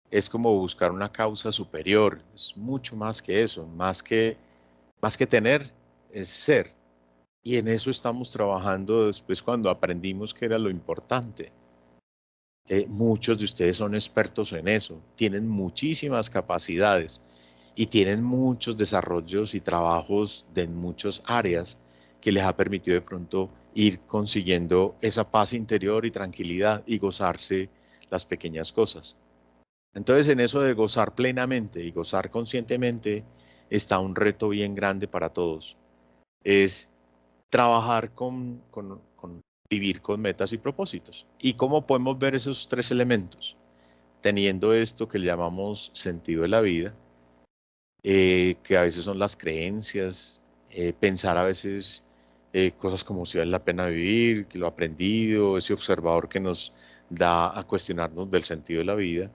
Es como buscar una causa superior, es mucho más que eso, más que tener, es ser. Y en eso estamos trabajando después cuando aprendimos que era lo importante. Muchos de ustedes son expertos en eso, tienen muchísimas capacidades y tienen muchos desarrollos y trabajos de muchas áreas que les ha permitido de pronto ir consiguiendo esa paz interior y tranquilidad y gozarse las pequeñas cosas. Entonces, en eso de gozar plenamente y gozar conscientemente está un reto bien grande para todos. Es trabajar con vivir con metas y propósitos. ¿Y cómo podemos ver esos tres elementos? Teniendo esto que llamamos sentido de la vida, que a veces son las creencias, pensar a veces cosas como si vale la pena vivir, que lo aprendido, ese observador que nos da a cuestionarnos del sentido de la vida.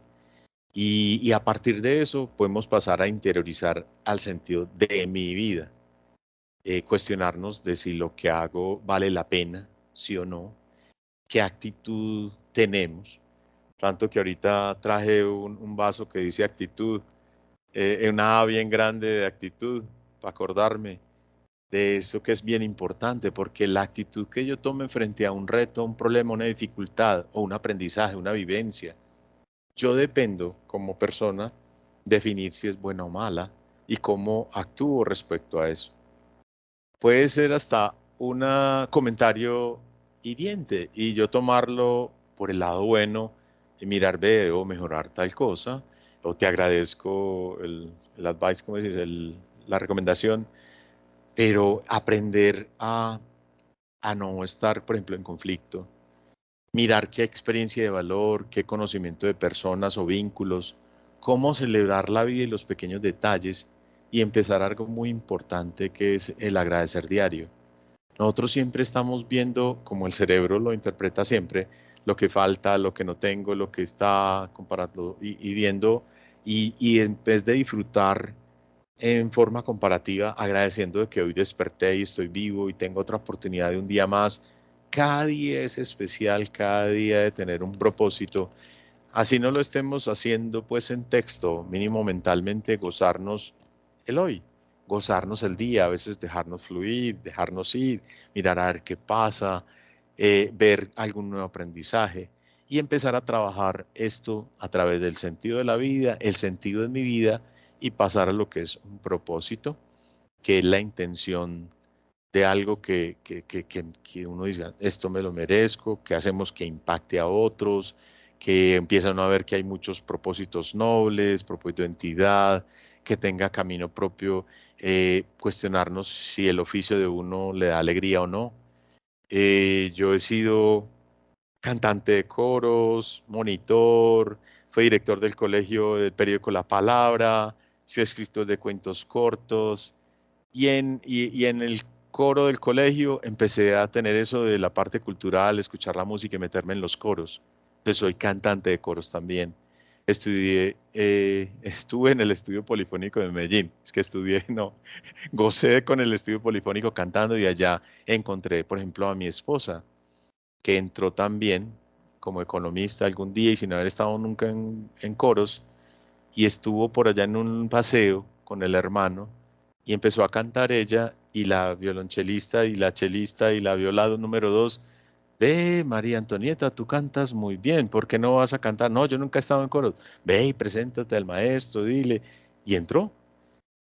Y a partir de eso podemos pasar a interiorizar al sentido de mi vida, cuestionarnos de si lo que hago vale la pena, sí o no, qué actitud tenemos. Tanto que ahorita traje un vaso que dice actitud, una A bien grande de actitud, para acordarme de eso que es bien importante, porque la actitud que yo tome frente a un reto, un problema, una dificultad o un aprendizaje, una vivencia, yo dependo como persona definir si es buena o mala y cómo actúo respecto a eso. Puede ser hasta un comentario hiriente y yo tomarlo por el lado bueno y mirar, ve, debo mejorar tal cosa, o te agradezco el advice, como dices, la recomendación, pero aprender a no estar, por ejemplo, en conflicto, mirar qué experiencia de valor, qué conocimiento de personas o vínculos, cómo celebrar la vida y los pequeños detalles y empezar algo muy importante que es el agradecer diario. Nosotros siempre estamos viendo, como el cerebro lo interpreta siempre, lo que falta, lo que no tengo, lo que está comparando y viendo, y en vez de disfrutar en forma comparativa, agradeciendo de que hoy desperté y estoy vivo y tengo otra oportunidad de un día más. Cada día es especial, cada día de tener un propósito. Así no lo estemos haciendo pues en texto, mínimo mentalmente, gozarnos el hoy, gozarnos el día, a veces dejarnos fluir, dejarnos ir, mirar a ver qué pasa, ver algún nuevo aprendizaje y empezar a trabajar esto a través del sentido de la vida, el sentido de mi vida y pasar a lo que es un propósito, que es la intención de algo que uno diga, esto me lo merezco, que hacemos que impacte a otros, que empiezan a ver que hay muchos propósitos nobles, propósito de entidad, que tenga camino propio, cuestionarnos si el oficio de uno le da alegría o no. Yo he sido cantante de coros, monitor, fui director del colegio del periódico La Palabra, fui escritor de cuentos cortos y en el coro del colegio empecé a tener eso de la parte cultural, escuchar la música y meterme en los coros. Entonces soy cantante de coros también. Estuve en el estudio polifónico de Medellín. Es que estudié, no, gocé con el estudio polifónico cantando y allá encontré, por ejemplo, a mi esposa que entró también como economista algún día y sin haber estado nunca en coros, y estuvo por allá en un paseo con el hermano y empezó a cantar ella y la violonchelista y la chelista y la violado número dos. Ve, María Antonieta, tú cantas muy bien, ¿por qué no vas a cantar? No, yo nunca he estado en coros. Ve y preséntate al maestro, dile. Y entró.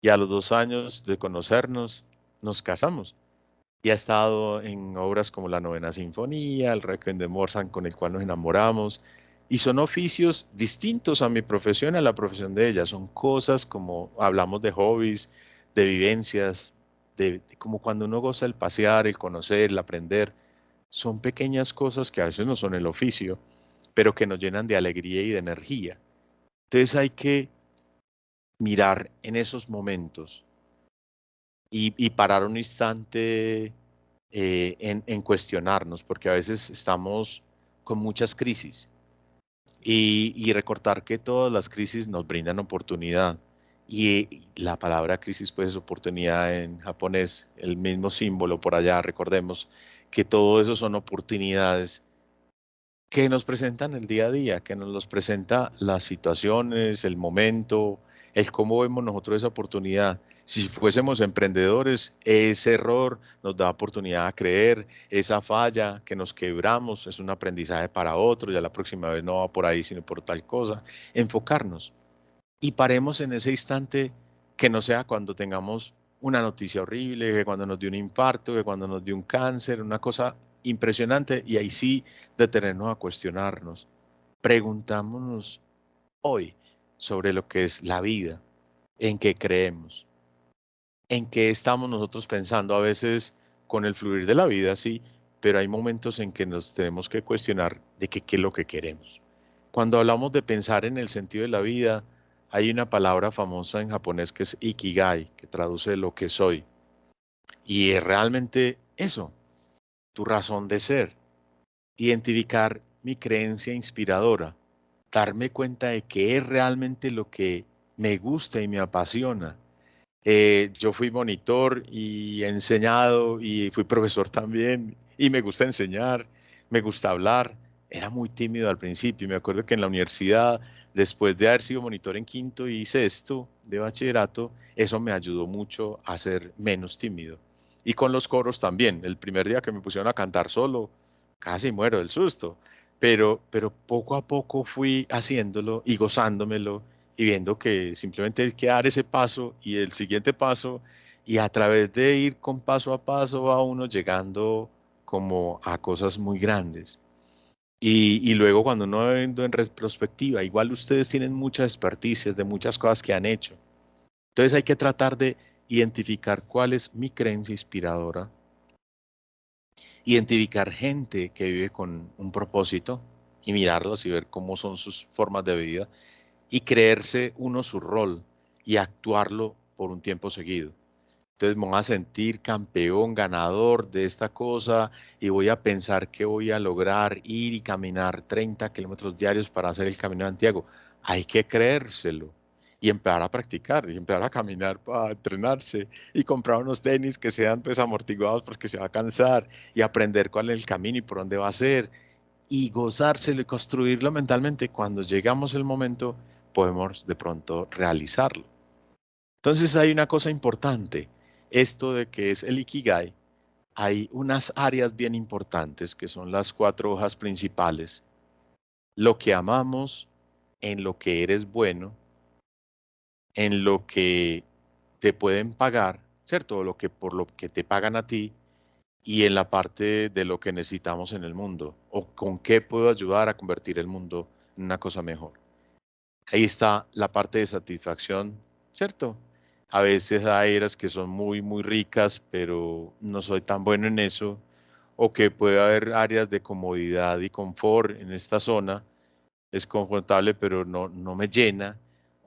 Y a los 2 años de conocernos, nos casamos y ha estado en obras como la Novena Sinfonía, el Requiem de Mozart, con el cual nos enamoramos. Y son oficios distintos a mi profesión, a la profesión de ella. Son cosas como hablamos de hobbies, de vivencias, de como cuando uno goza el pasear, el conocer, el aprender. Son pequeñas cosas que a veces no son el oficio, pero que nos llenan de alegría y de energía. Entonces hay que mirar en esos momentos y parar un instante en cuestionarnos, porque a veces estamos con muchas crisis y recordar que todas las crisis nos brindan oportunidad. Y la palabra crisis, pues es oportunidad en japonés, el mismo símbolo por allá, recordemos que todo eso son oportunidades que nos presentan el día a día, que nos los presenta las situaciones, el momento, el cómo vemos nosotros esa oportunidad. Si fuésemos emprendedores, ese error nos da oportunidad a creer, esa falla que nos quebramos es un aprendizaje para otro, ya la próxima vez no va por ahí, sino por tal cosa. Enfocarnos y paremos en ese instante que no sea cuando tengamos una noticia horrible, que cuando nos dio un infarto, que cuando nos dio un cáncer, una cosa impresionante, y ahí sí detenernos a cuestionarnos. Preguntámonos hoy sobre lo que es la vida, en qué creemos, en qué estamos nosotros pensando a veces con el fluir de la vida, sí, pero hay momentos en que nos tenemos que cuestionar de qué es lo que queremos. Cuando hablamos de pensar en el sentido de la vida, hay una palabra famosa en japonés que es ikigai, que traduce lo que soy. Y es realmente eso, tu razón de ser. Identificar mi creencia inspiradora, darme cuenta de qué es realmente lo que me gusta y me apasiona. Yo fui monitor y he enseñado y fui profesor también y me gusta enseñar, me gusta hablar. Era muy tímido al principio y me acuerdo que en la universidad, después de haber sido monitor en quinto y sexto de bachillerato, eso me ayudó mucho a ser menos tímido. Y con los coros también. El primer día que me pusieron a cantar solo, casi muero del susto. Pero poco a poco fui haciéndolo y gozándomelo y viendo que simplemente hay que dar ese paso y el siguiente paso y a través de ir con paso a paso va uno llegando como a cosas muy grandes. Y luego cuando uno va viendo en retrospectiva, igual ustedes tienen muchas experticias de muchas cosas que han hecho. Entonces hay que tratar de identificar cuál es mi creencia inspiradora, identificar gente que vive con un propósito y mirarlos y ver cómo son sus formas de vida y creerse uno su rol y actuarlo por un tiempo seguido. Entonces me voy a sentir campeón, ganador de esta cosa y voy a pensar que voy a lograr ir y caminar 30 kilómetros diarios para hacer el Camino de Santiago. Hay que creérselo y empezar a practicar y empezar a caminar para entrenarse y comprar unos tenis que sean pues amortiguados porque se va a cansar y aprender cuál es el camino y por dónde va a ser y gozárselo y construirlo mentalmente. Cuando llegamos el momento, podemos de pronto realizarlo. Entonces hay una cosa importante, esto de que es el Ikigai, hay unas áreas bien importantes que son las 4 hojas principales. Lo que amamos, en lo que eres bueno, en lo que te pueden pagar, ¿cierto? Lo que por lo que te pagan a ti y en la parte de lo que necesitamos en el mundo o con qué puedo ayudar a convertir el mundo en una cosa mejor. Ahí está la parte de satisfacción, ¿cierto? A veces hay eras que son muy, muy ricas, pero no soy tan bueno en eso. o que puede haber áreas de comodidad y confort en esta zona, es confortable, pero no me llena,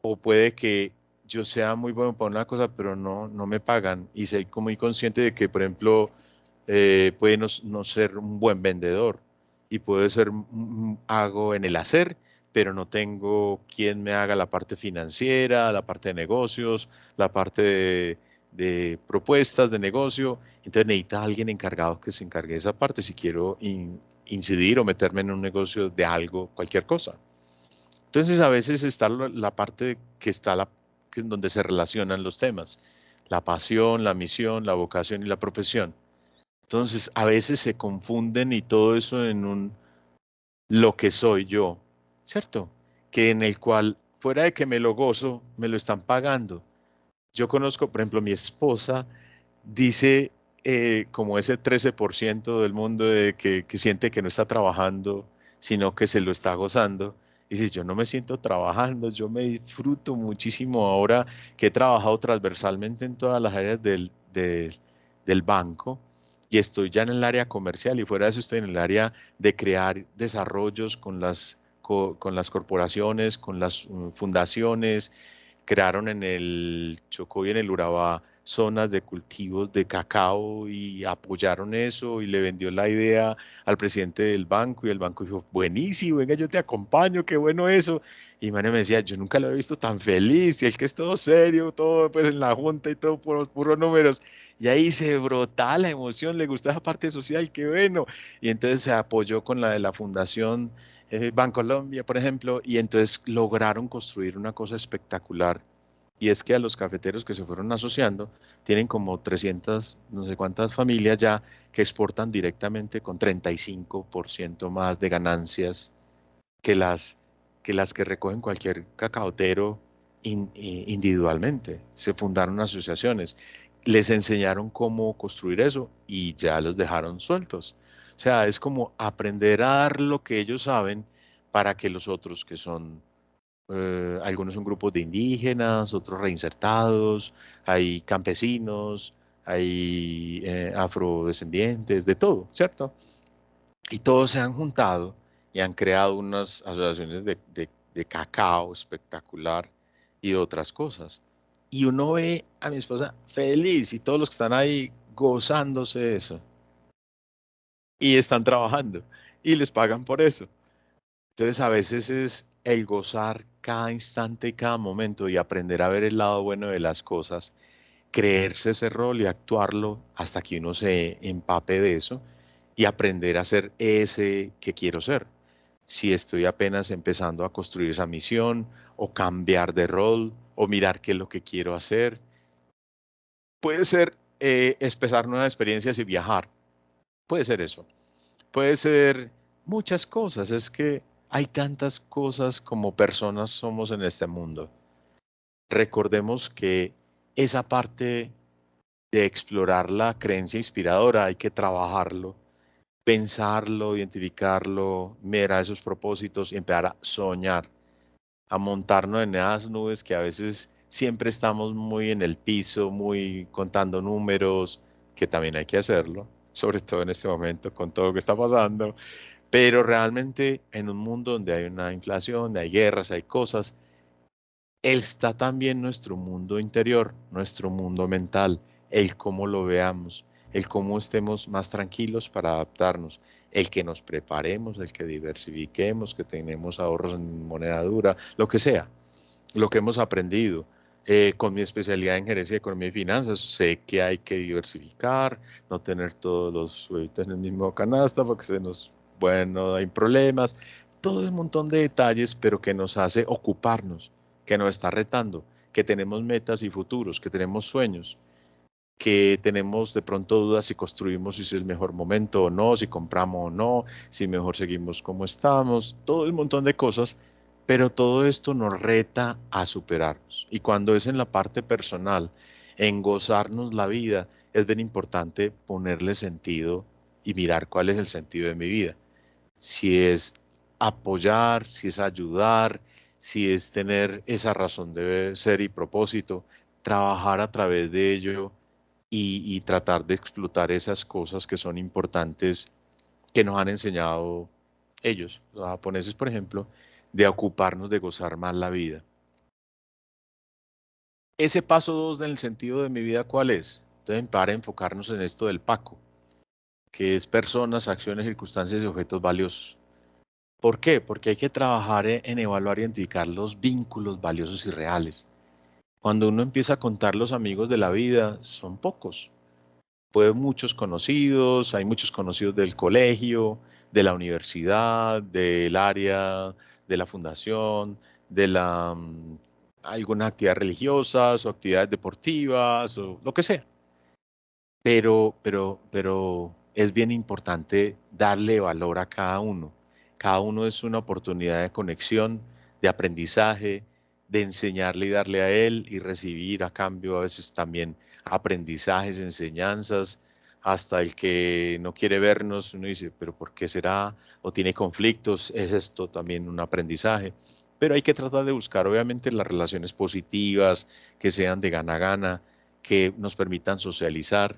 o puede que yo sea muy bueno para una cosa, pero no me pagan, y soy como muy consciente de que, por ejemplo, puede no ser un buen vendedor, y puede ser hago en el hacer, pero no tengo quien me haga la parte financiera, la parte de negocios, la parte de propuestas de negocio. Entonces necesita alguien encargado que se encargue de esa parte si quiero incidir o meterme en un negocio de algo, cualquier cosa. Entonces a veces está la parte que está que es donde se relacionan los temas, la pasión, la misión, la vocación y la profesión. Entonces a veces se confunden y todo eso en un lo que soy yo, ¿cierto? Que en el cual, fuera de que me lo gozo, me lo están pagando. Yo conozco, por ejemplo, mi esposa dice como ese 13% del mundo que siente que no está trabajando, sino que se lo está gozando. Dice, yo no me siento trabajando, yo me disfruto muchísimo ahora que he trabajado transversalmente en todas las áreas del banco y estoy ya en el área comercial y fuera de eso estoy en el área de crear desarrollos con las corporaciones, con las fundaciones. Crearon en el Chocó y en el Urabá zonas de cultivos de cacao y apoyaron eso y le vendió la idea al presidente del banco y el banco dijo, buenísimo, venga, yo te acompaño, qué bueno eso. Y Mario me decía, yo nunca lo he visto tan feliz y el que es todo serio, todo pues en la junta y todo por puros números. Y ahí se brota la emoción, le gusta esa parte social, qué bueno. Y entonces se apoyó con la de la fundación Bancolombia, por ejemplo, y entonces lograron construir una cosa espectacular. Y es que a los cafeteros que se fueron asociando, tienen como 300, no sé cuántas familias ya que exportan directamente con 35% más de ganancias que las que recogen cualquier cacaotero individualmente. Se fundaron asociaciones, les enseñaron cómo construir eso y ya los dejaron sueltos. O sea, es como aprender a dar lo que ellos saben para que los otros, que son, algunos son grupos de indígenas, otros reinsertados, hay campesinos, hay afrodescendientes, de todo, ¿cierto? Y todos se han juntado y han creado unas asociaciones de cacao espectacular y de otras cosas. Y uno ve a mi esposa feliz y todos los que están ahí gozándose de eso. Y están trabajando y les pagan por eso. Entonces a veces es el gozar cada instante y cada momento y aprender a ver el lado bueno de las cosas, creerse ese rol y actuarlo hasta que uno se empape de eso y aprender a ser ese que quiero ser. Si estoy apenas empezando a construir esa misión o cambiar de rol o mirar qué es lo que quiero hacer. Puede ser empezar nuevas experiencias y viajar. Puede ser eso. Puede ser muchas cosas. Es que hay tantas cosas como personas somos en este mundo. Recordemos que esa parte de explorar la creencia inspiradora hay que trabajarlo, pensarlo, identificarlo, mirar esos propósitos y empezar a soñar, a montarnos en esas nubes que a veces siempre estamos muy en el piso, muy contando números, que también hay que hacerlo, sobre todo en este momento con todo lo que está pasando, pero realmente en un mundo donde hay una inflación, hay guerras, hay cosas, está también nuestro mundo interior, nuestro mundo mental, el cómo lo veamos, el cómo estemos más tranquilos para adaptarnos, el que nos preparemos, el que diversifiquemos, que tenemos ahorros en moneda dura, lo que sea, lo que hemos aprendido. Con mi especialidad en gerencia de economía y finanzas, sé que hay que diversificar, no tener todos los huevitos en el mismo canasta porque bueno, hay problemas, todo un montón de detalles, pero que nos hace ocuparnos, que nos está retando, que tenemos metas y futuros, que tenemos sueños, que tenemos de pronto dudas si construimos si es el mejor momento o no, si compramos o no, si mejor seguimos como estamos, todo un montón de cosas, pero todo esto nos reta a superarnos. Y cuando es en la parte personal, en gozarnos la vida, es bien importante ponerle sentido y mirar cuál es el sentido de mi vida. Si es apoyar, si es ayudar, si es tener esa razón de ser y propósito, trabajar a través de ello y tratar de explotar esas cosas que son importantes que nos han enseñado ellos, los japoneses, por ejemplo, de ocuparnos de gozar más la vida. Ese paso 2 en el sentido de mi vida, ¿cuál es? Entonces, para enfocarnos en esto del PACO, que es personas, acciones, circunstancias y objetos valiosos. ¿Por qué? Porque hay que trabajar en evaluar y identificar los vínculos valiosos y reales. Cuando uno empieza a contar los amigos de la vida, son pocos. Pueden muchos conocidos, hay muchos conocidos del colegio, de la universidad, del área, de la fundación, de algunas actividades religiosas o actividades deportivas o lo que sea. Pero es bien importante darle valor a cada uno. Cada uno es una oportunidad de conexión, de aprendizaje, de enseñarle y darle a él y recibir a cambio a veces también aprendizajes, enseñanzas. Hasta el que no quiere vernos, uno dice, pero ¿por qué será? O tiene conflictos, es esto también un aprendizaje. Pero hay que tratar de buscar, obviamente, las relaciones positivas, que sean de gana-gana, que nos permitan socializar,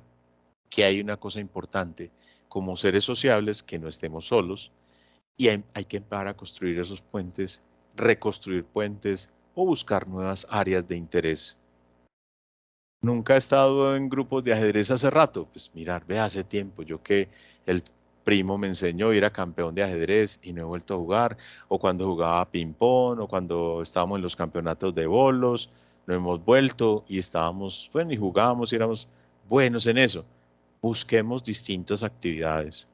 que hay una cosa importante, como seres sociables, que no estemos solos y hay que empezar a construir esos puentes, reconstruir puentes o buscar nuevas áreas de interés. Nunca he estado en grupos de ajedrez hace rato, pues mirar, ve, hace tiempo, yo que el primo me enseñó, era campeón de ajedrez y no he vuelto a jugar, o cuando jugaba ping-pong, o cuando estábamos en los campeonatos de bolos, no hemos vuelto y estábamos, bueno, y jugábamos y éramos buenos en eso. Busquemos distintas actividades,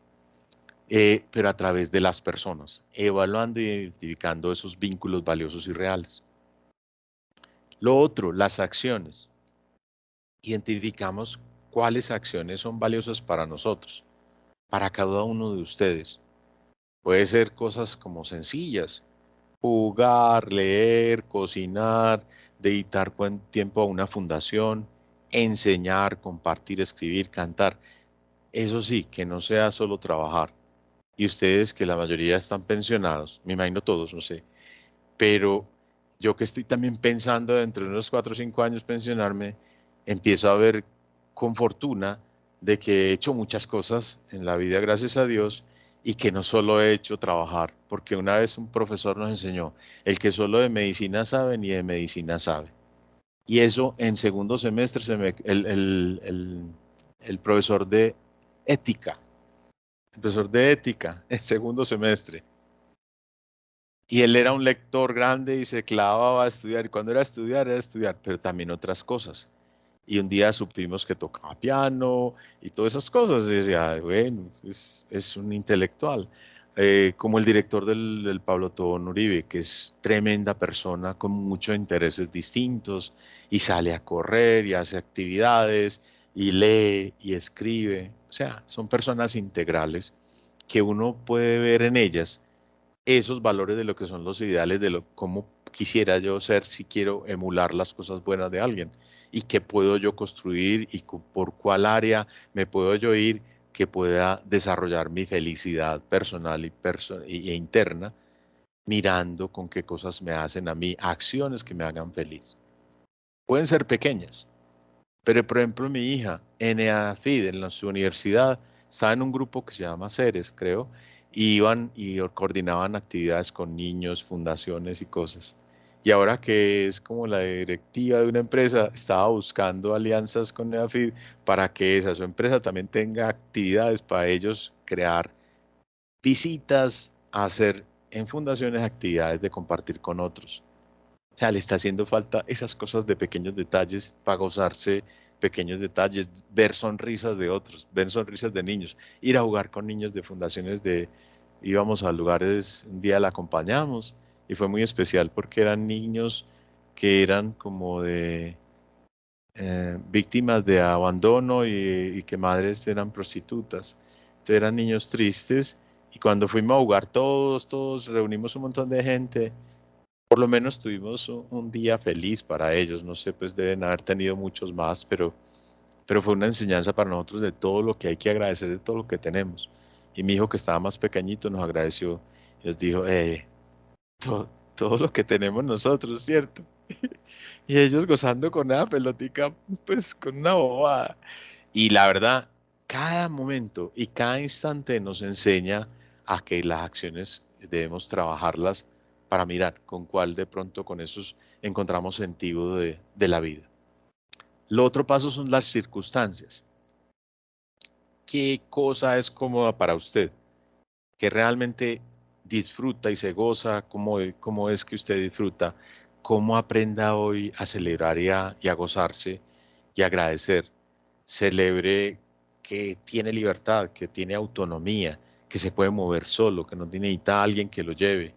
pero a través de las personas, evaluando y identificando esos vínculos valiosos y reales. Lo otro, las acciones. Identificamos cuáles acciones son valiosas para nosotros, para cada uno de ustedes. Puede ser cosas como sencillas, jugar, leer, cocinar, dedicar buen tiempo a una fundación, enseñar, compartir, escribir, cantar. Eso sí, que no sea solo trabajar. Y ustedes, que la mayoría están pensionados, me imagino todos, no sé, pero yo que estoy también pensando dentro de unos 4 o 5 años pensionarme, empiezo a ver con fortuna de que he hecho muchas cosas en la vida, gracias a Dios, y que no solo he hecho trabajar, porque una vez un profesor nos enseñó, el que solo de medicina sabe, ni de medicina sabe. Y eso en segundo semestre el profesor de ética, el profesor de ética en segundo semestre. Y él era un lector grande y se clavaba a estudiar. Y cuando era estudiar, pero también otras cosas. Y un día supimos que tocaba piano y todas esas cosas. Y decía, bueno, es un intelectual. Como el director del Pablo Tobón Uribe, que es tremenda persona con muchos intereses distintos y sale a correr y hace actividades y lee y escribe. O sea, son personas integrales que uno puede ver en ellas esos valores de lo que son los ideales de lo cómo quisiera yo ser si quiero emular las cosas buenas de alguien y qué puedo yo construir y por cuál área me puedo yo ir que pueda desarrollar mi felicidad personal e interna mirando con qué cosas me hacen a mí, acciones que me hagan feliz. Pueden ser pequeñas, pero por ejemplo mi hija, NAFID, en su universidad, estaba en un grupo que se llama Ceres, creo, y iban y coordinaban actividades con niños, fundaciones y cosas. Y ahora que es como la directiva de una empresa, estaba buscando alianzas con NAFID para que esa su empresa también tenga actividades para ellos crear visitas, hacer en fundaciones actividades de compartir con otros. O sea, le está haciendo falta esas cosas de pequeños detalles para gozarse pequeños detalles, ver sonrisas de otros, ver sonrisas de niños, ir a jugar con niños de fundaciones íbamos a lugares, un día la acompañamos y fue muy especial porque eran niños que eran como de víctimas de abandono y que madres eran prostitutas. Entonces eran niños tristes y cuando fuimos a jugar todos, reunimos un montón de gente, por lo menos tuvimos un día feliz para ellos, no sé, pues deben haber tenido muchos más, pero fue una enseñanza para nosotros de todo lo que hay que agradecer, de todo lo que tenemos. Y mi hijo que estaba más pequeñito nos agradeció y nos dijo, todo lo que tenemos nosotros, ¿cierto? Y ellos gozando con una pelotica, pues con una bobada. Y la verdad, cada momento y cada instante nos enseña a que las acciones debemos trabajarlas para mirar con cuál de pronto con esos encontramos sentido de la vida. Lo otro paso son las circunstancias. ¿Qué cosa es cómoda para usted? ¿Que realmente disfruta y se goza? ¿Cómo es que usted disfruta? ¿Cómo aprenda hoy a celebrar y a gozarse y agradecer? Celebre que tiene libertad, que tiene autonomía, que se puede mover solo, que no necesita a alguien que lo lleve.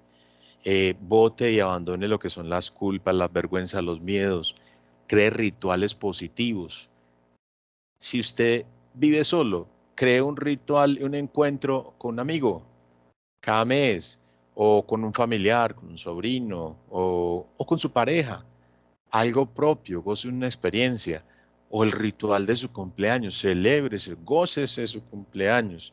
Bote y abandone lo que son las culpas, las vergüenzas, los miedos. Cree rituales positivos. Si usted vive solo, cree un ritual, un encuentro con un amigo cada mes, o con un familiar, con un sobrino, o con su pareja. Algo propio, goce una experiencia, o el ritual de su cumpleaños, celébrese, gócese su cumpleaños.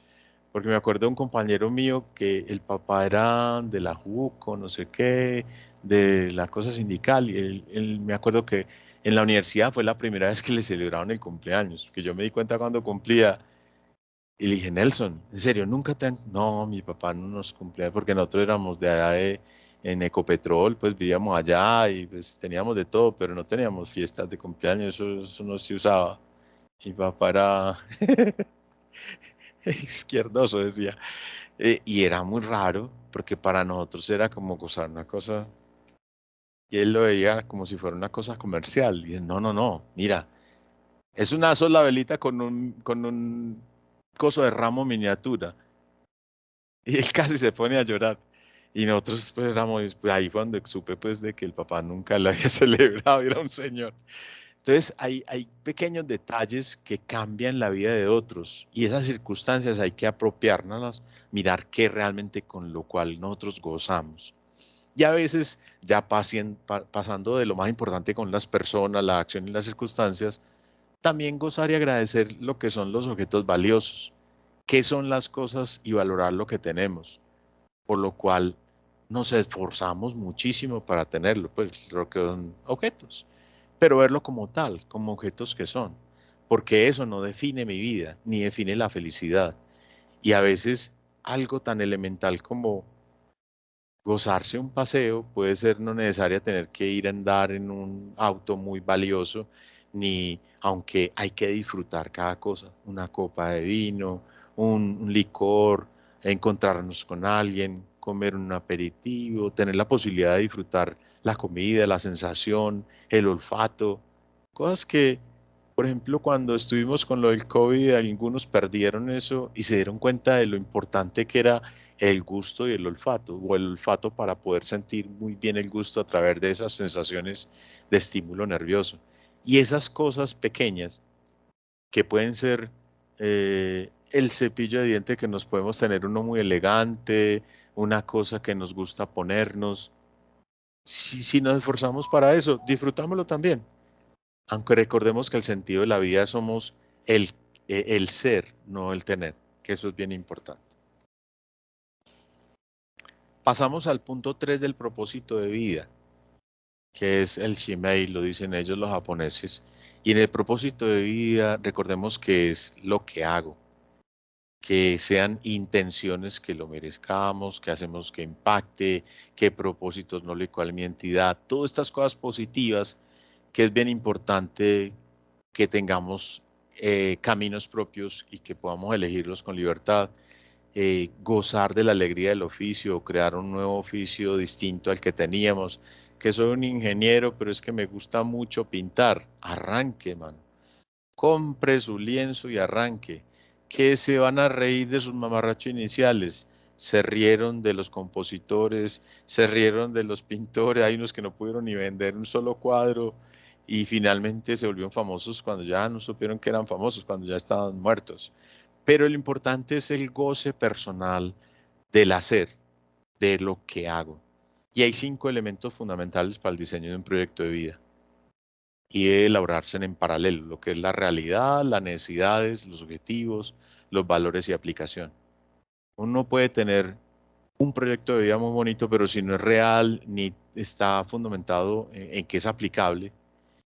Porque me acuerdo de un compañero mío que el papá era de la JUCO, no sé qué, de la cosa sindical, y él me acuerdo que en la universidad fue la primera vez que le celebraron el cumpleaños, que yo me di cuenta cuando cumplía, y le dije, Nelson, ¿en serio nunca te han...? No, mi papá no nos cumplía porque nosotros éramos de allá en Ecopetrol, pues vivíamos allá y pues teníamos de todo, pero no teníamos fiestas de cumpleaños, eso no se usaba. Mi papá era izquierdoso, decía. Y era muy raro porque para nosotros era como gozar una cosa y él lo veía como si fuera una cosa comercial. Y dije, no, no, no, mira, es una sola velita con un coso de ramo miniatura. Y él casi se pone a llorar. Y nosotros pues éramos, pues, ahí fue donde supe pues de que el papá nunca lo había celebrado, era un señor. Entonces hay pequeños detalles que cambian la vida de otros y esas circunstancias hay que apropiárnoslas, mirar qué realmente con lo cual nosotros gozamos. Y a veces ya pasando de lo más importante con las personas, la acción y las circunstancias, también gozar y agradecer lo que son los objetos valiosos, qué son las cosas y valorar lo que tenemos, por lo cual nos esforzamos muchísimo para tenerlo, pues lo que son objetos, pero verlo como tal, como objetos que son, porque eso no define mi vida, ni define la felicidad. Y a veces algo tan elemental como gozarse un paseo puede ser no necesaria tener que ir a andar en un auto muy valioso, ni aunque hay que disfrutar cada cosa, una copa de vino, un licor, encontrarnos con alguien, comer un aperitivo, tener la posibilidad de disfrutar la comida, la sensación, el olfato, cosas que, por ejemplo, cuando estuvimos con lo del COVID, algunos perdieron eso y se dieron cuenta de lo importante que era el gusto y el olfato, o el olfato para poder sentir muy bien el gusto a través de esas sensaciones de estímulo nervioso. Y esas cosas pequeñas que pueden ser el cepillo de diente que nos podemos tener uno muy elegante, una cosa que nos gusta ponernos. Si nos esforzamos para eso, disfrutámoslo también. Aunque recordemos que el sentido de la vida somos el, el ser, no el tener, que eso es bien importante. Pasamos al punto 3 del propósito de vida, que es el Shimei, lo dicen ellos los japoneses. Y en el propósito de vida, recordemos que es lo que hago, que sean intenciones que lo merezcamos, que hacemos que impacte, qué propósitos no le cual mi entidad, todas estas cosas positivas que es bien importante que tengamos caminos propios y que podamos elegirlos con libertad, gozar de la alegría del oficio, crear un nuevo oficio distinto al que teníamos, que soy un ingeniero, pero es que me gusta mucho pintar, arranque, mano, compre su lienzo y arranque, que se van a reír de sus mamarrachos iniciales. Se rieron de los compositores, se rieron de los pintores, hay unos que no pudieron ni vender un solo cuadro y finalmente se volvieron famosos cuando ya no supieron que eran famosos, cuando ya estaban muertos. Pero lo importante es el goce personal del hacer, de lo que hago. Y hay 5 elementos fundamentales para el diseño de un proyecto de vida y debe elaborarse en paralelo, lo que es la realidad, las necesidades, los objetivos, los valores y aplicación. Uno puede tener un proyecto de vida muy bonito, pero si no es real ni está fundamentado en que es aplicable,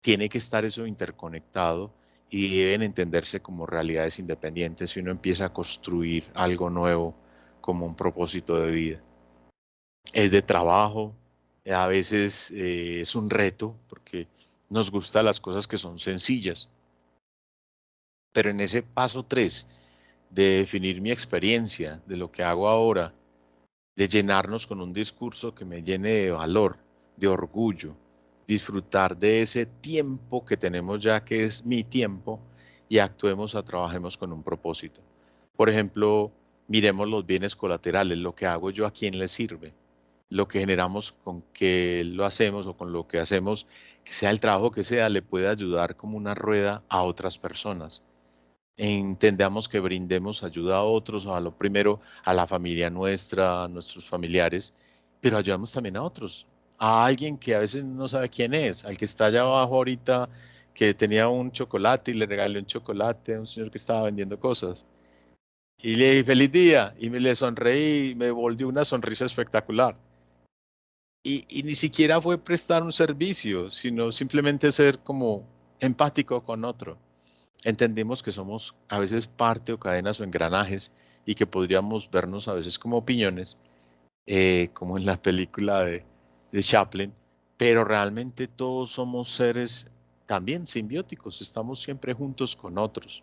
tiene que estar eso interconectado y deben entenderse como realidades independientes si uno empieza a construir algo nuevo como un propósito de vida. Es de trabajo, a veces es un reto porque nos gustan las cosas que son sencillas, pero en ese paso 3 de definir mi experiencia, de lo que hago ahora, de llenarnos con un discurso que me llene de valor, de orgullo, disfrutar de ese tiempo que tenemos ya que es mi tiempo y actuemos o trabajemos con un propósito. Por ejemplo, miremos los bienes colaterales, lo que hago yo a quién le sirve, lo que generamos con que lo hacemos o con lo que hacemos, que sea el trabajo que sea, le puede ayudar como una rueda a otras personas. Entendamos que brindemos ayuda a otros, a lo primero a la familia nuestra, a nuestros familiares, pero ayudamos también a otros, a alguien que a veces no sabe quién es, al que está allá abajo ahorita, que tenía un chocolate y le regalé un chocolate a un señor que estaba vendiendo cosas. Y le dije, feliz día, y me le sonreí, y me volvió una sonrisa espectacular. Y ni siquiera fue prestar un servicio, sino simplemente ser como empático con otro. Entendimos que somos a veces parte o cadenas o engranajes y que podríamos vernos a veces como opiniones, como en la película de Chaplin, pero realmente todos somos seres también simbióticos, estamos siempre juntos con otros.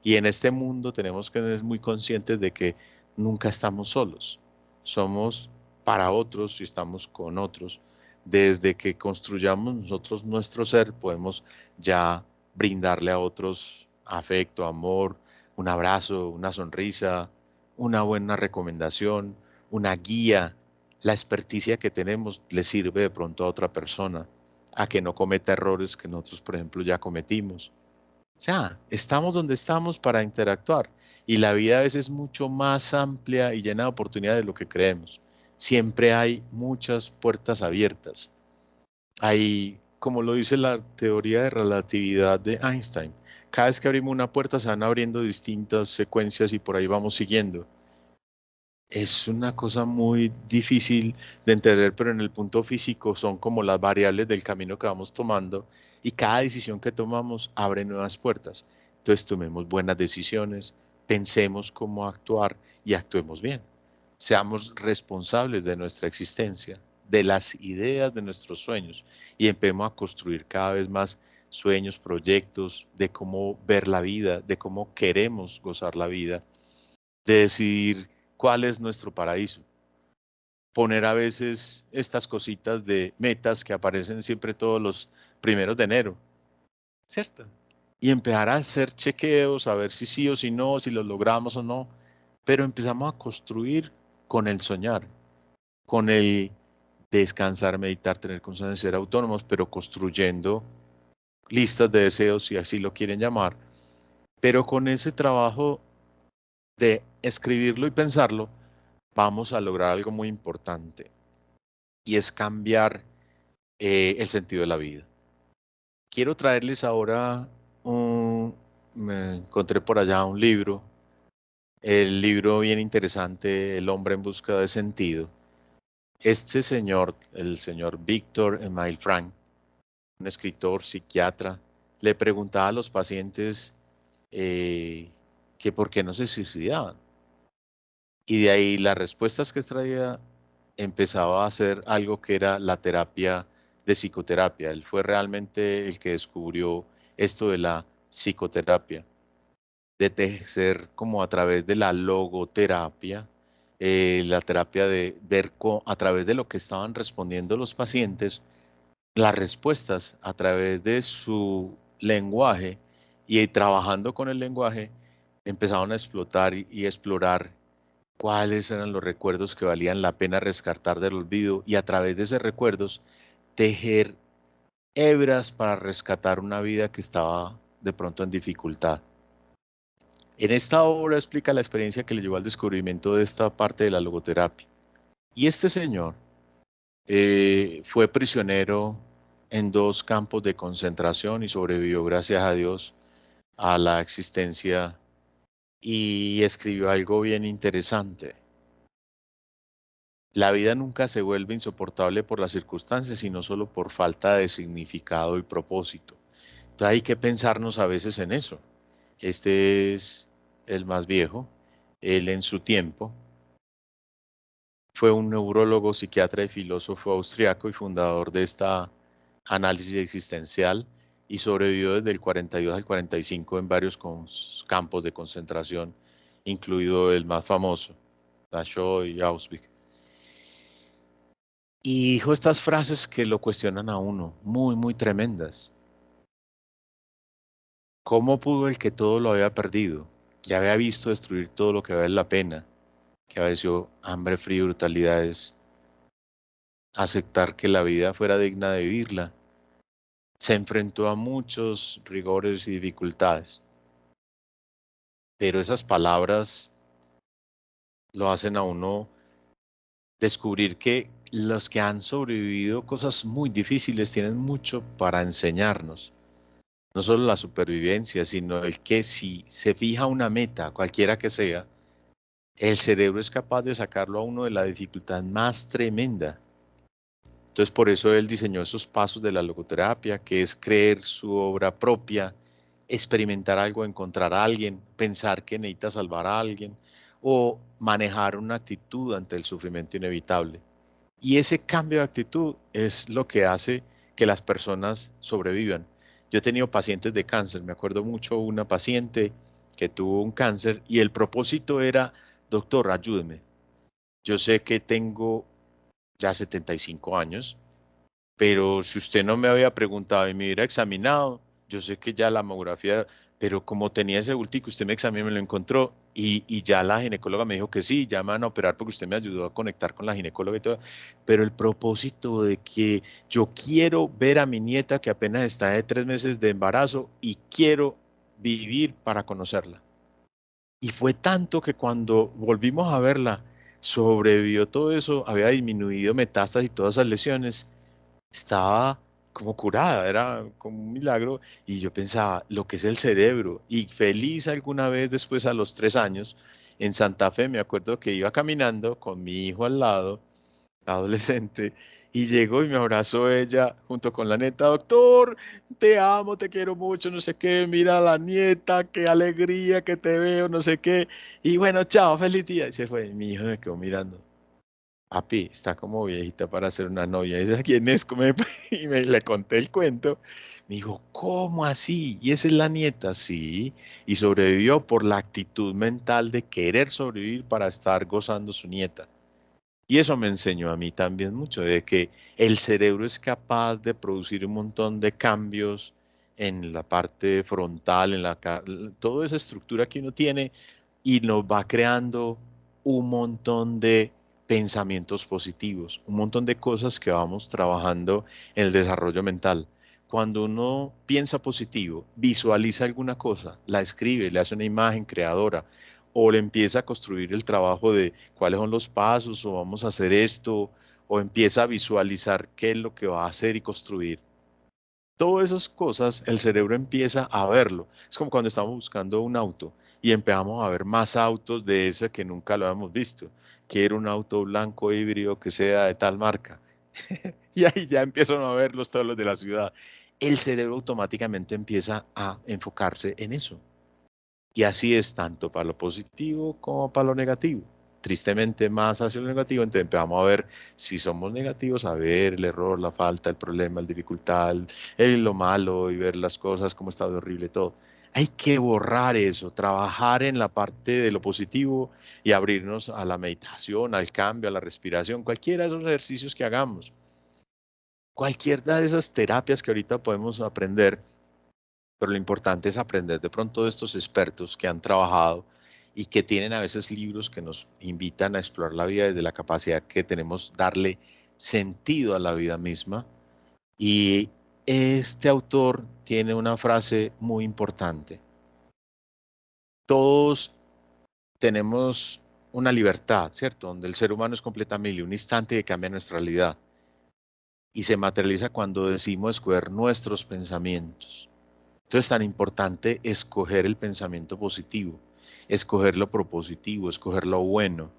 Y en este mundo tenemos que ser muy conscientes de que nunca estamos solos, somos para otros y estamos con otros. Desde que construyamos nosotros nuestro ser, podemos ya brindarle a otros afecto, amor, un abrazo, una sonrisa, una buena recomendación, una guía. La experticia que tenemos le sirve de pronto a otra persona a que no cometa errores que nosotros, por ejemplo, ya cometimos. O sea, estamos donde estamos para interactuar y la vida a veces es mucho más amplia y llena de oportunidades de lo que creemos. Siempre hay muchas puertas abiertas. Hay, como lo dice la teoría de relatividad de Einstein, cada vez que abrimos una puerta se van abriendo distintas secuencias y por ahí vamos siguiendo. Es una cosa muy difícil de entender, pero en el punto físico son como las variables del camino que vamos tomando y cada decisión que tomamos abre nuevas puertas. Entonces tomemos buenas decisiones, pensemos cómo actuar y actuemos bien. Seamos responsables de nuestra existencia, de las ideas de nuestros sueños y empecemos a construir cada vez más sueños, proyectos, de cómo ver la vida, de cómo queremos gozar la vida, de decidir cuál es nuestro paraíso. Poner a veces estas cositas de metas que aparecen siempre todos los primeros de enero, ¿cierto? Y empezar a hacer chequeos, a ver si sí o si no, si los logramos o no, pero empezamos a construir con el soñar, con el descansar, meditar, tener conciencia, ser autónomos, pero construyendo listas de deseos, si así lo quieren llamar, pero con ese trabajo de escribirlo y pensarlo, vamos a lograr algo muy importante y es cambiar el sentido de la vida. Quiero traerles ahora me encontré por allá un libro, el libro bien interesante, El hombre en busca de sentido. Este señor, el señor Víctor Emile Frank, un escritor, psiquiatra, le preguntaba a los pacientes que por qué no se suicidaban. Y de ahí las respuestas que traía empezaba a hacer algo que era la terapia de psicoterapia. Él fue realmente el que descubrió esto de la psicoterapia, de tejer como a través de la logoterapia, la terapia de ver a través de lo que estaban respondiendo los pacientes, las respuestas a través de su lenguaje y trabajando con el lenguaje, empezaron a explotar y explorar cuáles eran los recuerdos que valían la pena rescatar del olvido y a través de esos recuerdos tejer hebras para rescatar una vida que estaba de pronto en dificultad. En esta obra explica la experiencia que le llevó al descubrimiento de esta parte de la logoterapia. Y este señor fue prisionero en 2 campos de concentración y sobrevivió, gracias a Dios, a la existencia y escribió algo bien interesante. La vida nunca se vuelve insoportable por las circunstancias, sino solo por falta de significado y propósito. Entonces hay que pensarnos a veces en eso. Este es el más viejo. Él en su tiempo fue un neurólogo, psiquiatra y filósofo austriaco y fundador de esta análisis existencial y sobrevivió desde el 42 al 45 en varios campos de concentración, incluido el más famoso, Dachau y Auschwitz. Y dijo estas frases que lo cuestionan a uno, muy, muy tremendas. ¿Cómo pudo el que todo lo había perdido, que había visto destruir todo lo que vale la pena, que padeció hambre, frío, brutalidades, aceptar que la vida fuera digna de vivirla? Se enfrentó a muchos rigores y dificultades, pero esas palabras lo hacen a uno descubrir que los que han sobrevivido cosas muy difíciles tienen mucho para enseñarnos. No solo la supervivencia, sino el que si se fija una meta, cualquiera que sea, el cerebro es capaz de sacarlo a uno de la dificultad más tremenda. Entonces, por eso él diseñó esos pasos de la logoterapia, que es creer su obra propia, experimentar algo, encontrar a alguien, pensar que necesita salvar a alguien o manejar una actitud ante el sufrimiento inevitable. Y ese cambio de actitud es lo que hace que las personas sobrevivan. Yo he tenido pacientes de cáncer, me acuerdo mucho una paciente que tuvo un cáncer y el propósito era, doctor, ayúdeme. Yo sé que tengo ya 75 años, pero si usted no me había preguntado y me hubiera examinado, yo sé que ya la mamografía, pero como tenía ese bultico, usted me examinó, me lo encontró y ya la ginecóloga me dijo que sí, ya me van a operar porque usted me ayudó a conectar con la ginecóloga y todo. Pero el propósito de que yo quiero ver a mi nieta que apenas está de 3 meses de embarazo y quiero vivir para conocerla. Y fue tanto que cuando volvimos a verla, sobrevivió todo eso, había disminuido metástasis y todas esas lesiones, estaba como curada, era como un milagro. Y yo pensaba, lo que es el cerebro. Y feliz alguna vez después, a los 3 años, en Santa Fe, me acuerdo que iba caminando con mi hijo al lado, adolescente, y llegó y me abrazó ella junto con la neta, doctor, te amo, te quiero mucho, no sé qué, mira a la nieta, qué alegría que te veo, no sé qué. Y bueno, chao, feliz día. Y se fue. Mi hijo me quedó mirando. Papi, está como viejita para ser una novia. ¿Esa quién es? Y le conté el cuento. Me dijo, ¿cómo así? ¿Y esa es la nieta? Sí. Y sobrevivió por la actitud mental de querer sobrevivir para estar gozando su nieta. Y eso me enseñó a mí también mucho, de que el cerebro es capaz de producir un montón de cambios en la parte frontal, toda esa estructura que uno tiene y nos va creando un montón de pensamientos positivos, un montón de cosas que vamos trabajando en el desarrollo mental. Cuando uno piensa positivo, visualiza alguna cosa, la escribe, le hace una imagen creadora o le empieza a construir el trabajo de cuáles son los pasos o vamos a hacer esto, o empieza a visualizar qué es lo que va a hacer y construir. Todas esas cosas el cerebro empieza a verlo. Es como cuando estamos buscando un auto y empezamos a ver más autos de ese que nunca lo habíamos visto. Quiero un auto blanco híbrido que sea de tal marca. Y ahí ya empiezan a verlos todos los de la ciudad. El cerebro automáticamente empieza a enfocarse en eso. Y así es tanto para lo positivo como para lo negativo. Tristemente más hacia lo negativo, entonces empezamos a ver si somos negativos, a ver el error, la falta, el problema, la dificultad, lo malo y ver las cosas como está de horrible todo. Hay que borrar eso, trabajar en la parte de lo positivo y abrirnos a la meditación, al cambio, a la respiración, cualquiera de esos ejercicios que hagamos, cualquiera de esas terapias que ahorita podemos aprender, pero lo importante es aprender de pronto de estos expertos que han trabajado y que tienen a veces libros que nos invitan a explorar la vida desde la capacidad que tenemos darle sentido a la vida misma. Y este autor tiene una frase muy importante. Todos tenemos una libertad, ¿cierto? Donde el ser humano es completamente un instante que cambia nuestra realidad y se materializa cuando decidimos escoger nuestros pensamientos. Entonces es tan importante escoger el pensamiento positivo, escoger lo propositivo, escoger lo bueno.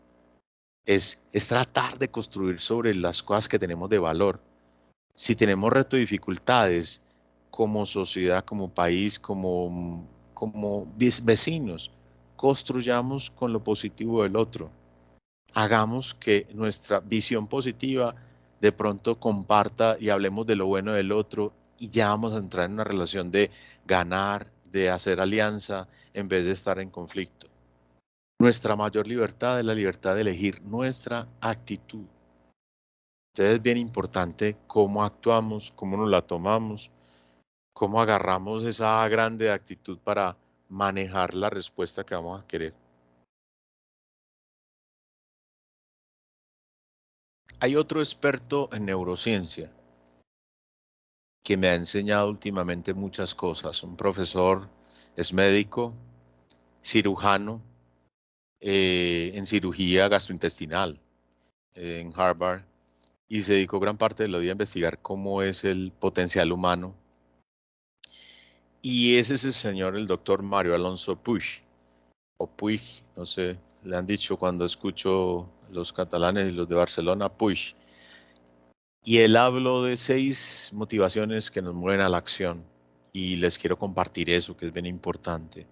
es tratar de construir sobre las cosas que tenemos de valor. Si tenemos reto de dificultades como sociedad, como país, como vecinos, construyamos con lo positivo del otro. Hagamos que nuestra visión positiva de pronto comparta y hablemos de lo bueno del otro y ya vamos a entrar en una relación de ganar, de hacer alianza en vez de estar en conflicto. Nuestra mayor libertad es la libertad de elegir nuestra actitud. Entonces es bien importante cómo actuamos, cómo nos la tomamos, cómo agarramos esa grande actitud para manejar la respuesta que vamos a querer. Hay otro experto en neurociencia que me ha enseñado últimamente muchas cosas. Un profesor, es médico, cirujano, en cirugía gastrointestinal en Harvard y se dedicó gran parte de la vida a investigar cómo es el potencial humano. Y ese es el señor, el doctor Mario Alonso Puig, o Puig, no sé, le han dicho cuando escucho los catalanes y los de Barcelona, Puig. Y él habló de 6 motivaciones que nos mueven a la acción y les quiero compartir eso, que es bien importante.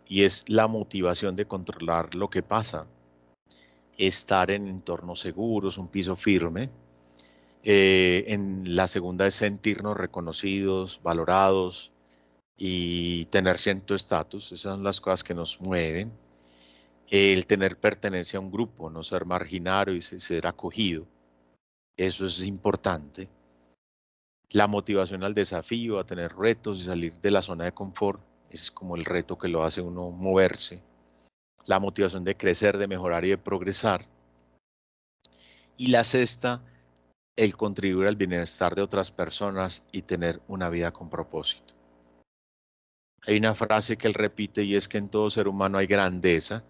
Y es la motivación de controlar lo que pasa, estar en entornos seguros, un piso firme. En la segunda es sentirnos reconocidos, valorados y tener cierto estatus. Esas son las cosas que nos mueven. El tener pertenencia a un grupo, no ser marginado y ser acogido. Eso es importante. La motivación al desafío, a tener retos y salir de la zona de confort, es como el reto que lo hace uno moverse. La motivación de crecer, de mejorar y de progresar. Y la sexta, el contribuir al bienestar de otras personas y tener una vida con propósito. Hay una frase que él repite y es que en todo ser humano hay grandeza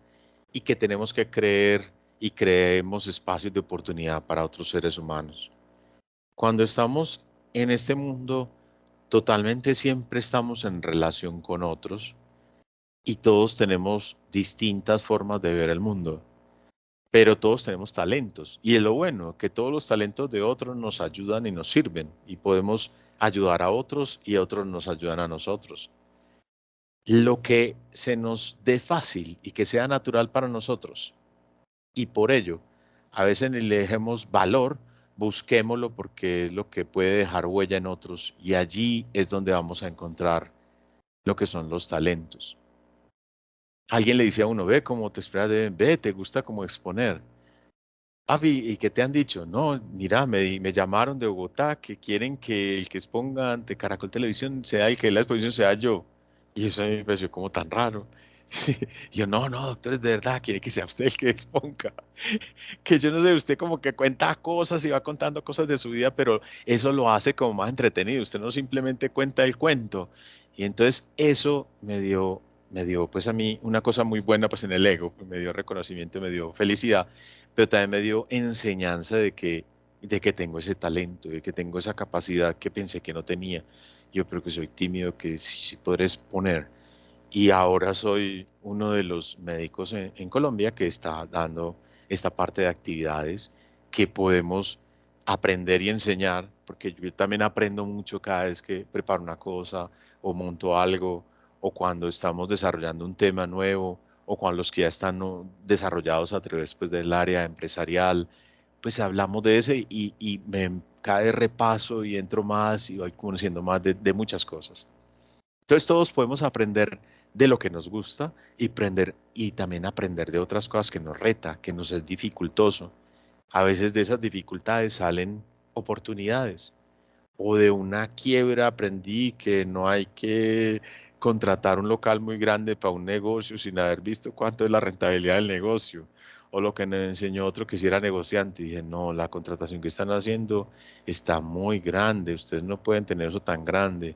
y que tenemos que creer y creemos espacios de oportunidad para otros seres humanos. Cuando estamos en este mundo, totalmente siempre estamos en relación con otros y todos tenemos distintas formas de ver el mundo, pero todos tenemos talentos y es lo bueno, que todos los talentos de otros nos ayudan y nos sirven y podemos ayudar a otros y otros nos ayudan a nosotros. Lo que se nos dé fácil y que sea natural para nosotros. Y por ello, a veces ni le dejemos valor, busquémoslo porque es lo que puede dejar huella en otros y allí es donde vamos a encontrar lo que son los talentos. Alguien le dice a uno, ve cómo te esperas de, ve, te gusta como exponer. Papi, ¿y qué te han dicho? No, mira, me llamaron de Bogotá que quieren que el que exponga ante Caracol Televisión sea el que la exposición sea yo. Y eso a mí me pareció como tan raro. Y yo, no, no, doctor, es de verdad, quiere que sea usted el que exponga. Que yo no sé, usted como que cuenta cosas y va contando cosas de su vida, pero eso lo hace como más entretenido. Usted no simplemente cuenta el cuento. Y entonces eso me dio pues a mí una cosa muy buena pues en el ego, pues, me dio reconocimiento, me dio felicidad, pero también me dio enseñanza de que tengo ese talento, de que tengo esa capacidad que pensé que no tenía. Yo creo que soy tímido, que sí podré exponer. Y ahora soy uno de los médicos en Colombia que está dando esta parte de actividades que podemos aprender y enseñar, porque yo también aprendo mucho cada vez que preparo una cosa o monto algo, o cuando estamos desarrollando un tema nuevo, o cuando los que ya están desarrollados a través pues, del área empresarial, pues hablamos de ese y me cae repaso y entro más y voy conociendo más de muchas cosas. Entonces todos podemos aprender de lo que nos gusta y también aprender de otras cosas que nos reta, que nos es dificultoso. A veces de esas dificultades salen oportunidades o de una quiebra aprendí que no hay que contratar un local muy grande para un negocio sin haber visto cuánto es la rentabilidad del negocio. O lo que me enseñó otro que si era negociante, y dije, no, la contratación que están haciendo está muy grande, ustedes no pueden tener eso tan grande.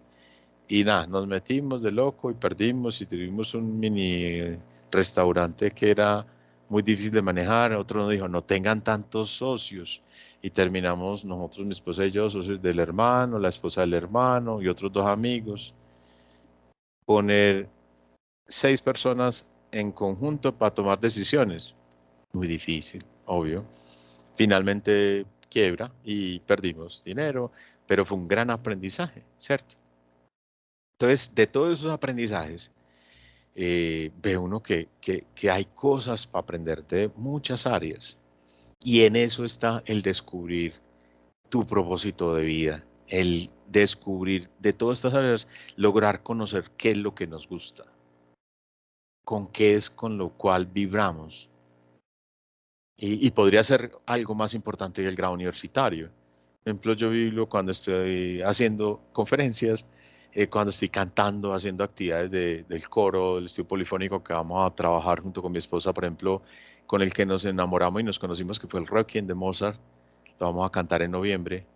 Y nada, nos metimos de loco y perdimos y tuvimos un mini restaurante que era muy difícil de manejar. Otro nos dijo, no tengan tantos socios. Y terminamos nosotros, mi esposa y yo, socios del hermano, la esposa del hermano y otros 2 amigos. Poner 6 personas en conjunto para tomar decisiones. Muy difícil, obvio. Finalmente quiebra y perdimos dinero, pero fue un gran aprendizaje, ¿cierto? Entonces, de todos esos aprendizajes, ve uno que hay cosas para aprender de muchas áreas. Y en eso está el descubrir tu propósito de vida, el descubrir de todas estas áreas, lograr conocer qué es lo que nos gusta, con qué es con lo cual vibramos. Y podría ser algo más importante que el grado universitario. Por ejemplo, yo vibro cuando estoy haciendo conferencias, cuando estoy cantando, haciendo actividades del coro, del estudio polifónico que vamos a trabajar junto con mi esposa, por ejemplo, con el que nos enamoramos y nos conocimos, que fue el Requiem de Mozart. Lo vamos a cantar en noviembre.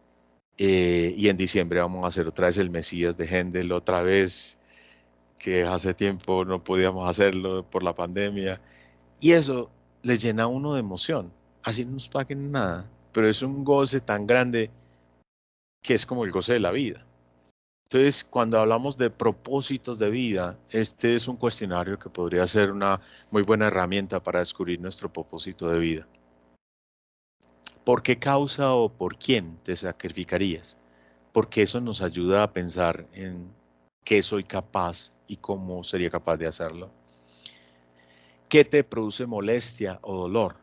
Y en diciembre vamos a hacer otra vez el Mesías de Händel, otra vez que hace tiempo no podíamos hacerlo por la pandemia. Y eso les llena a uno de emoción. Así no nos paguen nada, pero es un goce tan grande que es como el goce de la vida. Entonces, cuando hablamos de propósitos de vida, este es un cuestionario que podría ser una muy buena herramienta para descubrir nuestro propósito de vida. ¿Por qué causa o por quién te sacrificarías? Porque eso nos ayuda a pensar en qué soy capaz y cómo sería capaz de hacerlo. ¿Qué te produce molestia o dolor?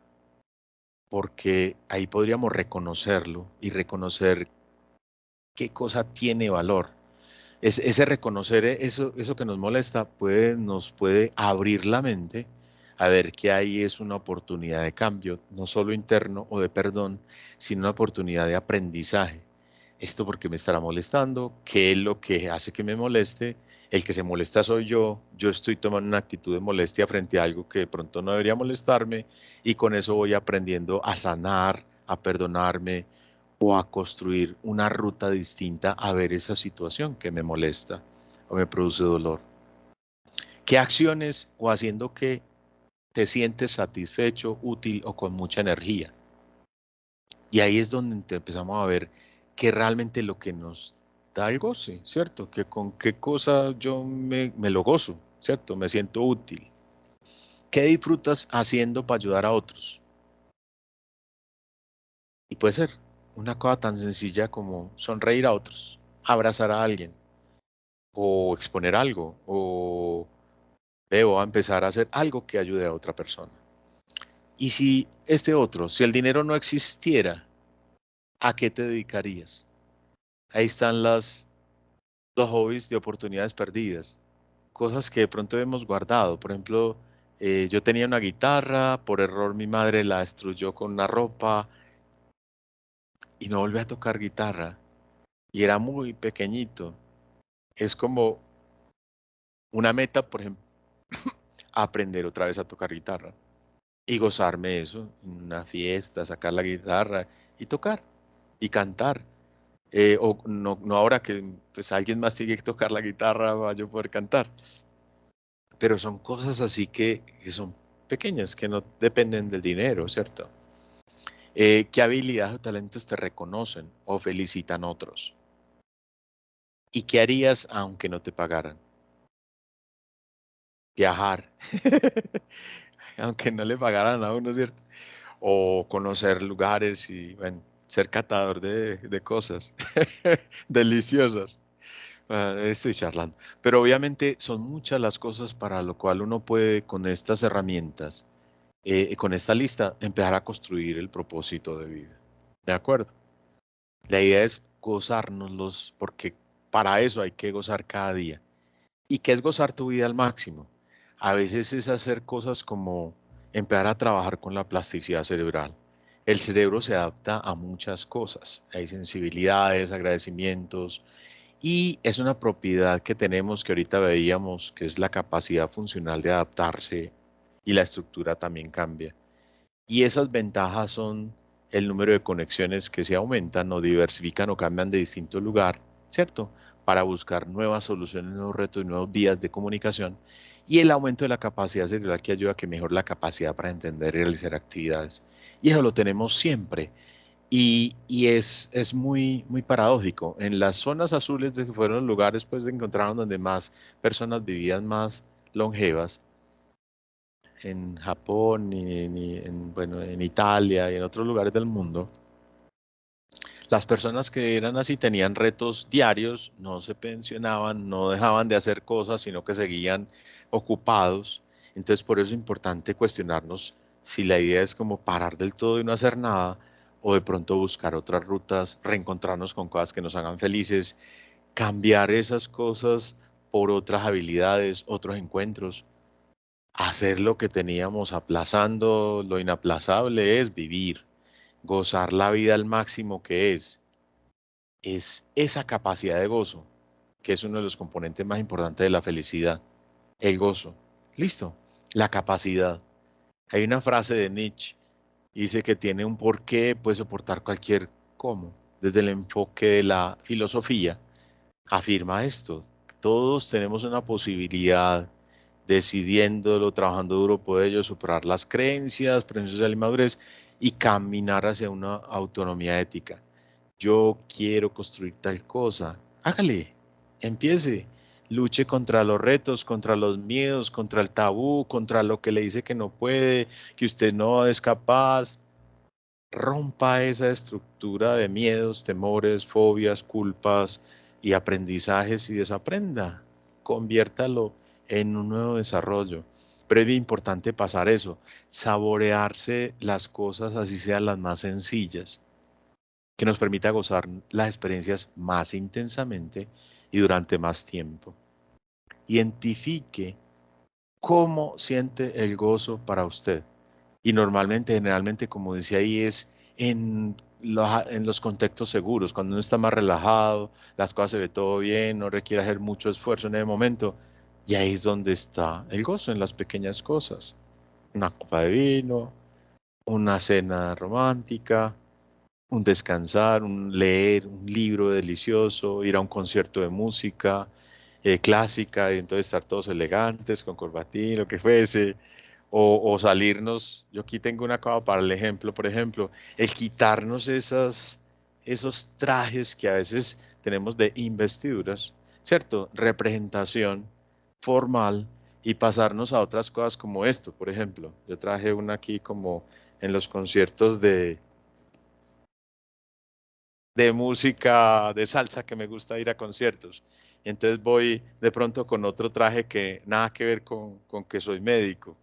Porque ahí podríamos reconocerlo y reconocer qué cosa tiene valor. Ese reconocer eso que nos molesta nos puede abrir la mente a ver que ahí es una oportunidad de cambio, no solo interno o de perdón, sino una oportunidad de aprendizaje. ¿Esto por qué me estará molestando? ¿Qué es lo que hace que me moleste? El que se molesta soy yo estoy tomando una actitud de molestia frente a algo que de pronto no debería molestarme y con eso voy aprendiendo a sanar, a perdonarme o a construir una ruta distinta a ver esa situación que me molesta o me produce dolor. ¿Qué acciones o haciendo qué te sientes satisfecho, útil o con mucha energía? Y ahí es donde empezamos a ver que realmente lo que nos da el goce, ¿cierto? Que con qué cosa yo me lo gozo, ¿cierto? Me siento útil. ¿Qué disfrutas haciendo para ayudar a otros? Y puede ser una cosa tan sencilla como sonreír a otros, abrazar a alguien, o exponer algo, o a empezar a hacer algo que ayude a otra persona. Y si si el dinero no existiera, ¿a qué te dedicarías? Ahí están los hobbies de oportunidades perdidas, cosas que de pronto hemos guardado. Por ejemplo, yo tenía una guitarra, por error mi madre la destruyó con una ropa y no volví a tocar guitarra. Y era muy pequeñito. Es como una meta, por ejemplo, aprender otra vez a tocar guitarra y gozarme eso, en una fiesta, sacar la guitarra y tocar y cantar. O no ahora que pues alguien más tiene que tocar la guitarra para yo poder cantar. Pero son cosas así que son pequeñas, que no dependen del dinero, ¿cierto? ¿Qué habilidades o talentos te reconocen o felicitan otros? ¿Y qué harías aunque no te pagaran? Viajar, aunque no le pagaran a uno, ¿cierto? O conocer lugares y, bueno, ser catador de cosas deliciosas. Estoy charlando. Pero obviamente son muchas las cosas para lo cual uno puede con estas herramientas, con esta lista, empezar a construir el propósito de vida. ¿De acuerdo? La idea es gozárnoslos porque para eso hay que gozar cada día. ¿Y qué es gozar tu vida al máximo? A veces es hacer cosas como empezar a trabajar con la plasticidad cerebral. El cerebro se adapta a muchas cosas. Hay sensibilidades, agradecimientos, y es una propiedad que tenemos que ahorita veíamos, que es la capacidad funcional de adaptarse y la estructura también cambia. Y esas ventajas son el número de conexiones que se aumentan o diversifican o cambian de distinto lugar, ¿cierto? Para buscar nuevas soluciones, nuevos retos y nuevas vías de comunicación. Y el aumento de la capacidad cerebral que ayuda a que mejore la capacidad para entender y realizar actividades. Y eso lo tenemos siempre. Y es muy paradójico. En las zonas azules, que fueron los lugares pues, encontraron donde más personas vivían más longevas, en Japón, bueno, en Italia y en otros lugares del mundo, las personas que eran así tenían retos diarios, no se pensionaban, no dejaban de hacer cosas, sino que seguían ocupados. Entonces, por eso es importante cuestionarnos si la idea es como parar del todo y no hacer nada, o de pronto buscar otras rutas, reencontrarnos con cosas que nos hagan felices, cambiar esas cosas por otras habilidades, otros encuentros, hacer lo que teníamos aplazando. Lo inaplazable es vivir, gozar la vida al máximo, que es esa capacidad de gozo, que es uno de los componentes más importantes de la felicidad, el gozo. Listo, la capacidad. Hay una frase de Nietzsche, dice que tiene un porqué, puede soportar cualquier cómo. Desde el enfoque de la filosofía, afirma esto: todos tenemos una posibilidad, decidiéndolo, trabajando duro por ello, superar las creencias, prejuicios de la inmadurez y caminar hacia una autonomía ética. Yo quiero construir tal cosa. Hágale, empiece, luche contra los retos, contra los miedos, contra el tabú, contra lo que le dice que no puede, que usted no es capaz. Rompa esa estructura de miedos, temores, fobias, culpas y aprendizajes y desaprenda. Conviértalo en un nuevo desarrollo. Pero es bien importante pasar eso, saborearse las cosas, así sean las más sencillas, que nos permita gozar las experiencias más intensamente y durante más tiempo. Identifique cómo siente el gozo para usted. Y normalmente, generalmente, como decía ahí, es en los contextos seguros, cuando uno está más relajado, las cosas se ve todo bien, no requiere hacer mucho esfuerzo en el momento. Y ahí es donde está el gozo, en las pequeñas cosas. Una copa de vino, una cena romántica, un descansar, un leer un libro delicioso, ir a un concierto de música clásica, y entonces estar todos elegantes, con corbatín, lo que fuese, o salirnos. Yo aquí tengo una cosa para el ejemplo, por ejemplo, el quitarnos esos trajes que a veces tenemos de investiduras, ¿cierto? Representación formal, y pasarnos a otras cosas como esto, por ejemplo. Yo traje una aquí como en los conciertos de música, de salsa, que me gusta ir a conciertos. Entonces voy de pronto con otro traje que nada que ver con que soy médico.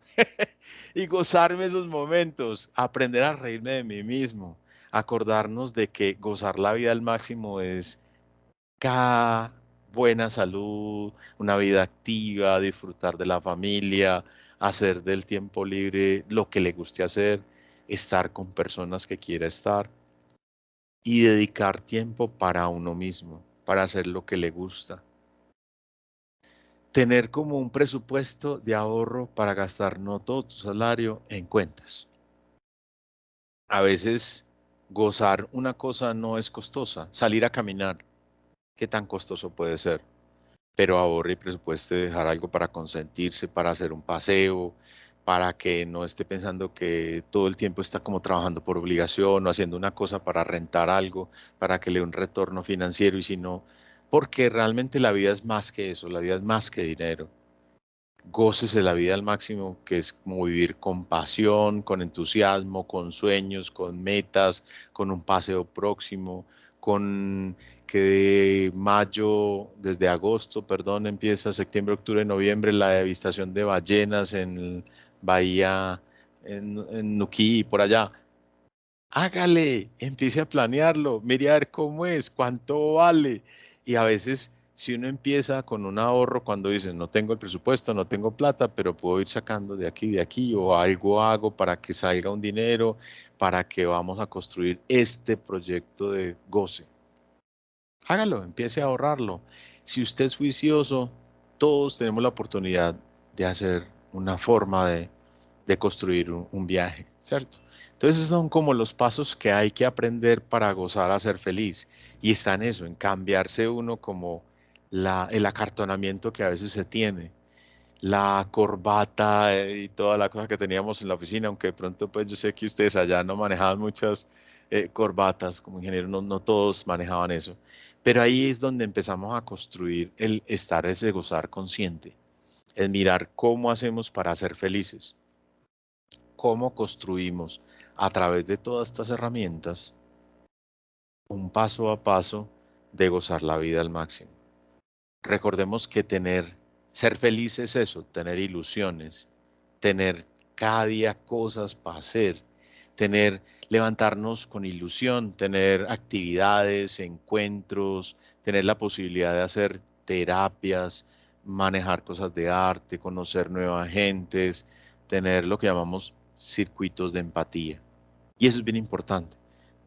Y gozarme esos momentos, aprender a reírme de mí mismo, acordarnos de que gozar la vida al máximo es cada buena salud, una vida activa, disfrutar de la familia, hacer del tiempo libre lo que le guste hacer, estar con personas que quiera estar y dedicar tiempo para uno mismo, para hacer lo que le gusta. Tener como un presupuesto de ahorro para gastar no todo tu salario en cuentas. A veces gozar una cosa no es costosa. Salir a caminar, ¿qué tan costoso puede ser? Pero ahorre y presupueste dejar algo para consentirse, para hacer un paseo, para que no esté pensando que todo el tiempo está como trabajando por obligación o haciendo una cosa para rentar algo, para que le dé un retorno financiero, y si no, porque realmente la vida es más que eso, la vida es más que dinero. Gócese la vida al máximo, que es como vivir con pasión, con entusiasmo, con sueños, con metas, con un paseo próximo, con que de mayo, desde agosto, perdón, empieza septiembre, octubre, noviembre, la avistación de ballenas en Bahía, en Nuquí, por allá. Hágale, empiece a planearlo, mire a ver cómo es, cuánto vale. Y a veces, si uno empieza con un ahorro, cuando dice, no tengo el presupuesto, no tengo plata, pero puedo ir sacando de aquí, o algo hago para que salga un dinero, para que vamos a construir este proyecto de goce. Hágalo, empiece a ahorrarlo. Si usted es juicioso, todos tenemos la oportunidad de hacer una forma de construir un viaje, ¿cierto? Entonces esos son como los pasos que hay que aprender para gozar a ser feliz. Y está en eso, en cambiarse uno como el acartonamiento que a veces se tiene, la corbata y toda la cosa que teníamos en la oficina, aunque de pronto pues yo sé que ustedes allá no manejaban muchas corbatas, como ingeniero no todos manejaban eso. Pero ahí es donde empezamos a construir ese gozar consciente, el mirar cómo hacemos para ser felices. cómo construimos a través de todas estas herramientas un paso a paso de gozar la vida al máximo. Recordemos que ser feliz es eso, tener ilusiones, tener cada día cosas para hacer, levantarnos con ilusión, tener actividades, encuentros, tener la posibilidad de hacer terapias, manejar cosas de arte, conocer nuevas gentes, tener lo que llamamos circuitos de empatía. Y eso es bien importante,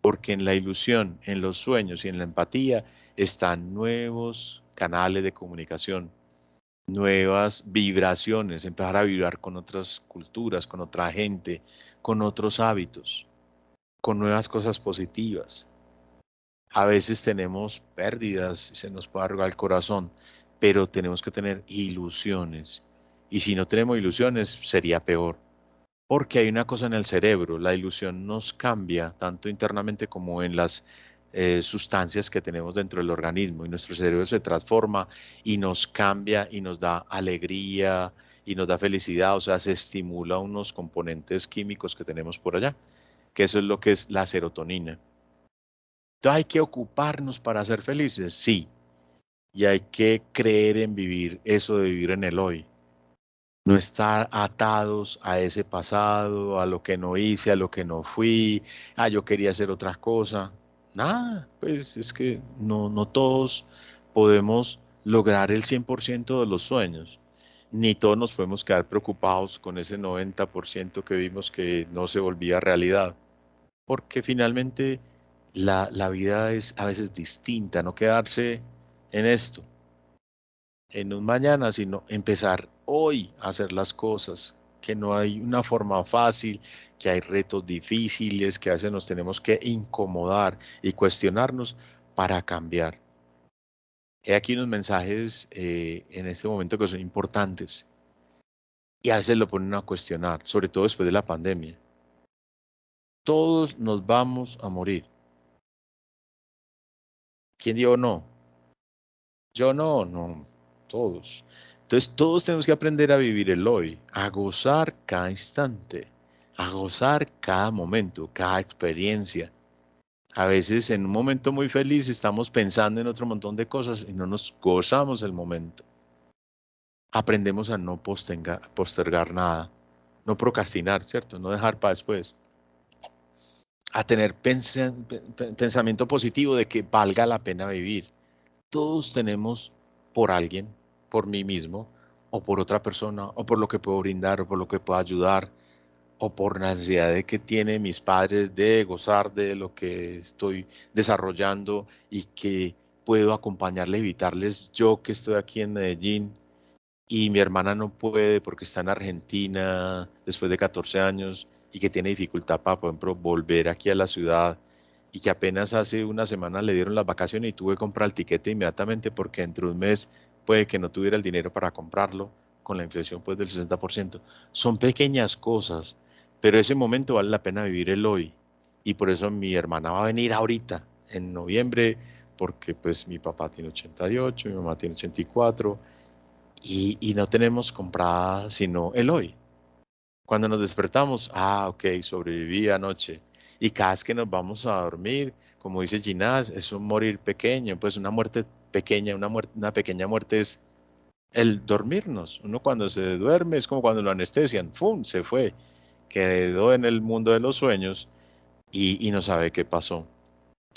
porque en la ilusión, en los sueños y en la empatía están nuevos canales de comunicación, nuevas vibraciones, empezar a vibrar con otras culturas, con otra gente, con otros hábitos, con nuevas cosas positivas. A veces tenemos pérdidas, se nos puede arrugar el corazón, pero tenemos que tener ilusiones. Y si no tenemos ilusiones, sería peor. Porque hay una cosa en el cerebro, la ilusión nos cambia tanto internamente como en las sustancias que tenemos dentro del organismo y nuestro cerebro se transforma y nos cambia y nos da alegría y nos da felicidad, o sea, se estimula unos componentes químicos que tenemos por allá, que eso es lo que es la serotonina. Entonces hay que ocuparnos para ser felices, sí, y hay que creer en vivir eso de vivir en el hoy. No estar atados a ese pasado, a lo que no hice, a lo que no fui, yo quería hacer otra cosa. Nada, pues es que no todos podemos lograr el 100% de los sueños, ni todos nos podemos quedar preocupados con ese 90% que vimos que no se volvía realidad, porque finalmente la vida es a veces distinta, no quedarse en esto en un mañana, sino empezar hoy a hacer las cosas, que no hay una forma fácil, que hay retos difíciles, que a veces nos tenemos que incomodar y cuestionarnos para cambiar. He aquí unos mensajes en este momento que son importantes y a veces lo ponen a cuestionar, sobre todo después de la pandemia. Todos nos vamos a morir. ¿Quién dijo no? Yo no, todos. Entonces todos tenemos que aprender a vivir el hoy, a gozar cada instante, a gozar cada momento, cada experiencia. A veces en un momento muy feliz estamos pensando en otro montón de cosas y no nos gozamos el momento. Aprendemos a no postergar nada, no procrastinar, ¿cierto? No dejar para después. A tener pensamiento positivo de que valga la pena vivir. Todos tenemos por alguien, por mí mismo, o por otra persona, o por lo que puedo brindar, o por lo que puedo ayudar, o por la necesidad de que tienen mis padres de gozar de lo que estoy desarrollando y que puedo acompañarle, evitarles yo que estoy aquí en Medellín y mi hermana no puede porque está en Argentina después de 14 años y que tiene dificultad para, por ejemplo, volver aquí a la ciudad y que apenas hace una semana le dieron las vacaciones y tuve que comprar el tiquete inmediatamente porque dentro de un mes puede que no tuviera el dinero para comprarlo con la inflación pues del 60%. Son pequeñas cosas, pero ese momento vale la pena vivir el hoy y por eso mi hermana va a venir ahorita en noviembre porque pues mi papá tiene 88, mi mamá tiene 84 y no tenemos comprada sino el hoy. Cuando nos despertamos, ok, sobreviví anoche. Y cada vez que nos vamos a dormir, como dice Ginás, es un morir pequeño, pues una muerte pequeña, una pequeña muerte es el dormirnos. Uno cuando se duerme es como cuando lo anestesian, ¡fum! Se fue, quedó en el mundo de los sueños y no sabe qué pasó.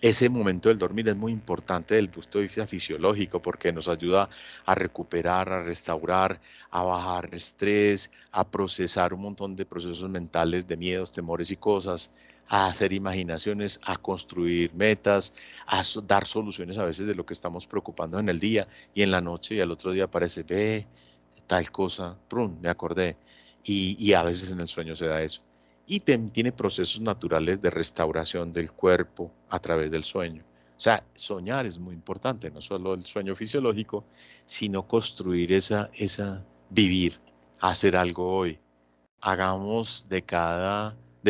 Ese momento del dormir es muy importante desde el punto de vista fisiológico porque nos ayuda a recuperar, a restaurar, a bajar estrés, a procesar un montón de procesos mentales de miedos, temores y cosas, a hacer imaginaciones, a construir metas, dar soluciones a veces de lo que estamos preocupando en el día y en la noche y al otro día aparece, ve, tal cosa, prum, me acordé. Y a veces en el sueño se da eso y tiene procesos naturales de restauración del cuerpo a través del sueño. O sea, soñar es muy importante, no solo el sueño fisiológico, sino construir vivir, hacer algo hoy. Hagamos de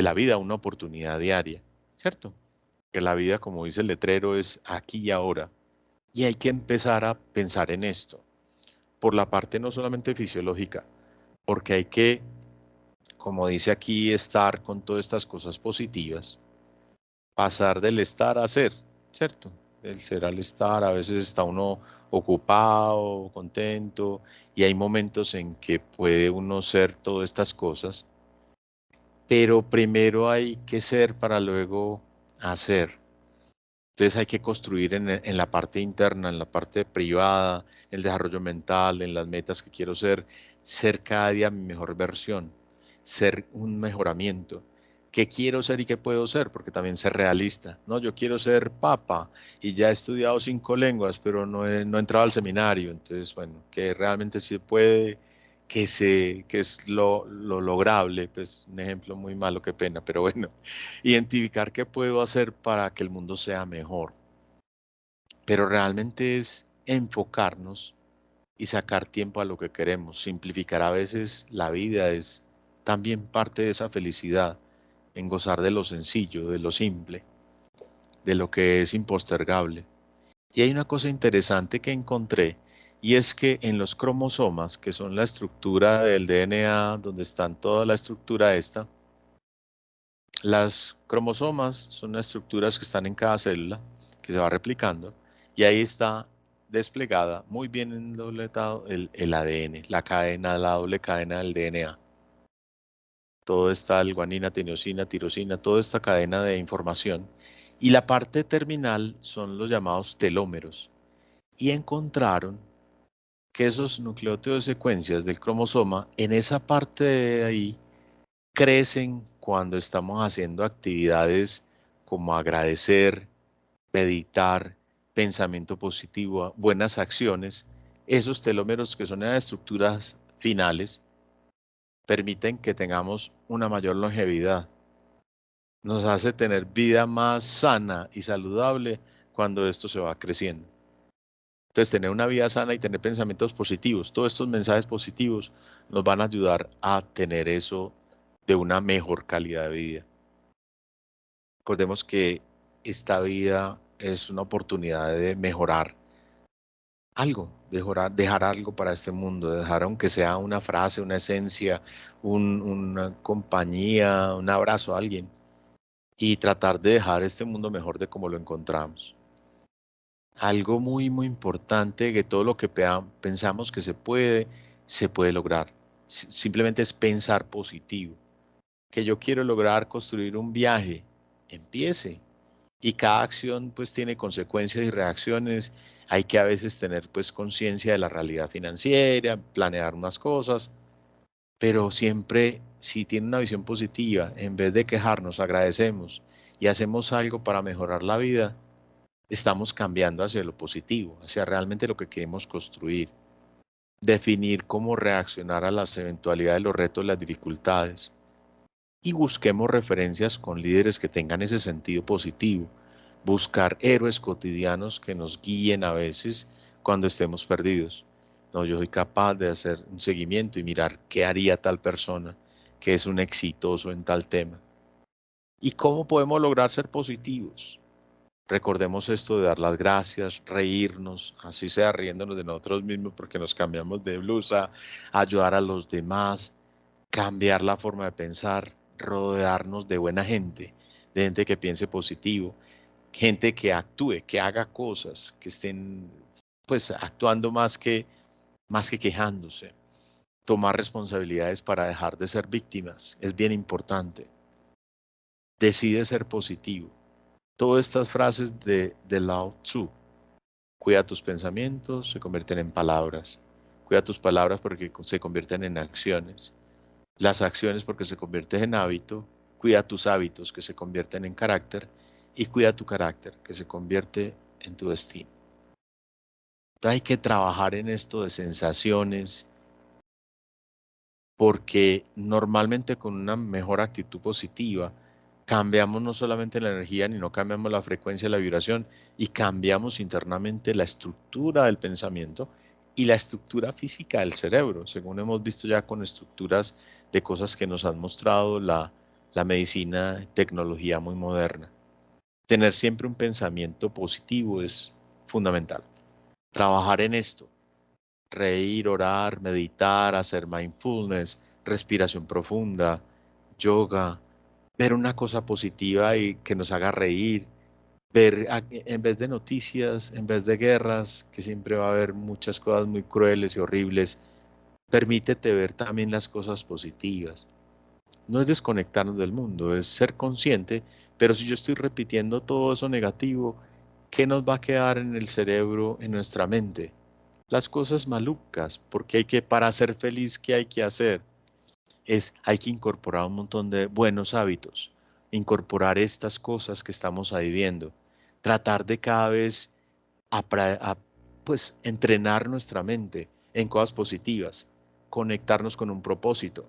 la vida una oportunidad diaria, ¿cierto? Que la vida, como dice el letrero, es aquí y ahora. Y hay que empezar a pensar en esto, por la parte no solamente fisiológica, porque hay que como dice aquí, estar con todas estas cosas positivas, pasar del estar a ser, ¿cierto? Del ser al estar, a veces está uno ocupado, contento, y hay momentos en que puede uno ser todas estas cosas, pero primero hay que ser para luego hacer. Entonces hay que construir en la parte interna, en la parte privada, el desarrollo mental, en las metas que quiero ser cada día mi mejor versión, ser un mejoramiento. ¿Qué quiero ser y qué puedo ser? Porque también ser realista. No, yo quiero ser papa y ya he estudiado 5 lenguas, pero no he entrado al seminario. Entonces, bueno, que realmente sí puede, que es lo lograble, pues un ejemplo muy malo, qué pena, pero bueno, identificar qué puedo hacer para que el mundo sea mejor. Pero realmente es enfocarnos y sacar tiempo a lo que queremos. Simplificar a veces la vida es también parte de esa felicidad, en gozar de lo sencillo, de lo simple, de lo que es impostergable. Y hay una cosa interesante que encontré, y es que en los cromosomas, que son la estructura del DNA, donde están toda la estructura esta, las cromosomas son las estructuras que están en cada célula, que se va replicando, y ahí está desplegada, muy bien endobletado el ADN, la cadena, la doble cadena del DNA. Todo está el guanina, teniosina, tirosina, toda esta cadena de información. Y la parte terminal son los llamados telómeros. Y encontraron que esos nucleótidos de secuencias del cromosoma, en esa parte de ahí, crecen cuando estamos haciendo actividades como agradecer, meditar, pensamiento positivo, buenas acciones. Esos telómeros, que son las estructuras finales, permiten que tengamos una mayor longevidad. Nos hace tener vida más sana y saludable cuando esto se va creciendo. Entonces, tener una vida sana y tener pensamientos positivos, todos estos mensajes positivos nos van a ayudar a tener eso de una mejor calidad de vida. Recordemos que esta vida es una oportunidad de mejorar algo, dejar algo para este mundo, dejar aunque sea una frase, una esencia, una compañía, un abrazo a alguien y tratar de dejar este mundo mejor de como lo encontramos. Algo muy, muy importante, que todo lo que pensamos que se puede lograr. Simplemente es pensar positivo. Que yo quiero lograr construir un viaje, empiece. Y cada acción pues tiene consecuencias y reacciones. Hay que a veces tener pues conciencia de la realidad financiera, planear unas cosas, pero siempre si tiene una visión positiva, en vez de quejarnos, agradecemos y hacemos algo para mejorar la vida, estamos cambiando hacia lo positivo, hacia realmente lo que queremos construir. Definir cómo reaccionar a las eventualidades, los retos, las dificultades. Y busquemos referencias con líderes que tengan ese sentido positivo. Buscar héroes cotidianos que nos guíen a veces cuando estemos perdidos. No, yo soy capaz de hacer un seguimiento y mirar qué haría tal persona que es un exitoso en tal tema. ¿Y cómo podemos lograr ser positivos? Recordemos esto de dar las gracias, reírnos, así sea riéndonos de nosotros mismos porque nos cambiamos de blusa, ayudar a los demás, cambiar la forma de pensar, rodearnos de buena gente, de gente que piense positivo, gente que actúe, que haga cosas, que estén pues actuando más que quejándose. Tomar responsabilidades para dejar de ser víctimas es bien importante. Decide ser positivo. Todas estas frases de Lao Tzu. Cuida tus pensamientos, se convierten en palabras. Cuida tus palabras porque se convierten en acciones. Las acciones porque se convierten en hábito. Cuida tus hábitos que se convierten en carácter. Y cuida tu carácter que se convierte en tu destino. Entonces hay que trabajar en esto de sensaciones porque normalmente con una mejor actitud positiva cambiamos no solamente la energía, ni no cambiamos la frecuencia, la vibración, y cambiamos internamente la estructura del pensamiento y la estructura física del cerebro, según hemos visto ya con estructuras de cosas que nos han mostrado la medicina, tecnología muy moderna. Tener siempre un pensamiento positivo es fundamental. Trabajar en esto, reír, orar, meditar, hacer mindfulness, respiración profunda, yoga, ver una cosa positiva y que nos haga reír, ver en vez de noticias, en vez de guerras, que siempre va a haber muchas cosas muy crueles y horribles, permítete ver también las cosas positivas. No es desconectarnos del mundo, es ser consciente, pero si yo estoy repitiendo todo eso negativo, ¿qué nos va a quedar en el cerebro, en nuestra mente? Las cosas malucas, porque para ser feliz, ¿qué hay que hacer? Hay que incorporar un montón de buenos hábitos, incorporar estas cosas que estamos ahí viendo, tratar de cada vez pues entrenar nuestra mente en cosas positivas, conectarnos con un propósito,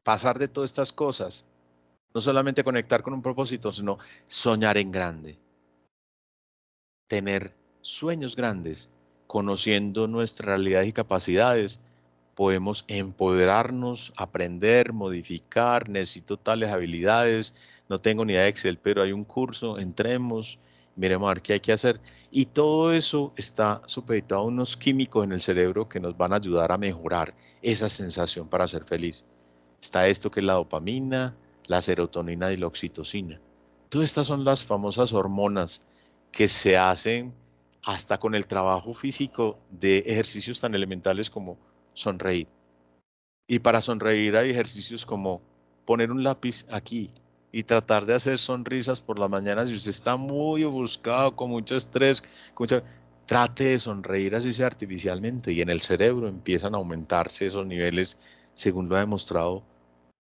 pasar de todas estas cosas, no solamente conectar con un propósito, sino soñar en grande, tener sueños grandes, conociendo nuestra realidad y capacidades. Podemos empoderarnos, aprender, modificar, necesito tales habilidades, no tengo ni idea de Excel, pero hay un curso, entremos, miremos a ver qué hay que hacer. Y todo eso está supeditado a unos químicos en el cerebro que nos van a ayudar a mejorar esa sensación para ser feliz. Está esto que es la dopamina, la serotonina y la oxitocina. Todas estas son las famosas hormonas que se hacen hasta con el trabajo físico de ejercicios tan elementales como sonreír. Y para sonreír hay ejercicios como poner un lápiz aquí y tratar de hacer sonrisas por las mañanas. Si usted está muy ofuscado, con mucho estrés, trate de sonreír así sea artificialmente y en el cerebro empiezan a aumentarse esos niveles según lo ha demostrado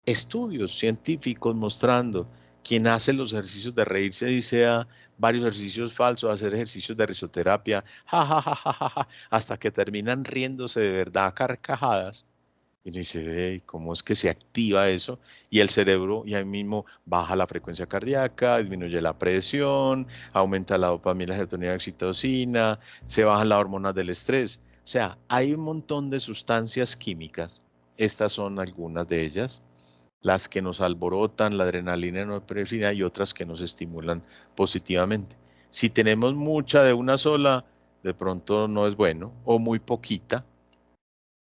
estudios científicos mostrando quien hace los ejercicios de reírse y sea varios ejercicios falsos, hacer ejercicios de risoterapia, ja, ja, ja, ja, ja, ja, hasta que terminan riéndose de verdad a carcajadas. Y uno dice, ve, ¿cómo es que se activa eso? Y el cerebro y ahí mismo baja la frecuencia cardíaca, disminuye la presión, aumenta la dopamina, la serotonina, la oxitocina, se bajan las hormonas del estrés. O sea, hay un montón de sustancias químicas. Estas son algunas de ellas, las que nos alborotan, la adrenalina y norepinefrina y otras que nos estimulan positivamente. Si tenemos mucha de una sola, de pronto no es bueno, o muy poquita,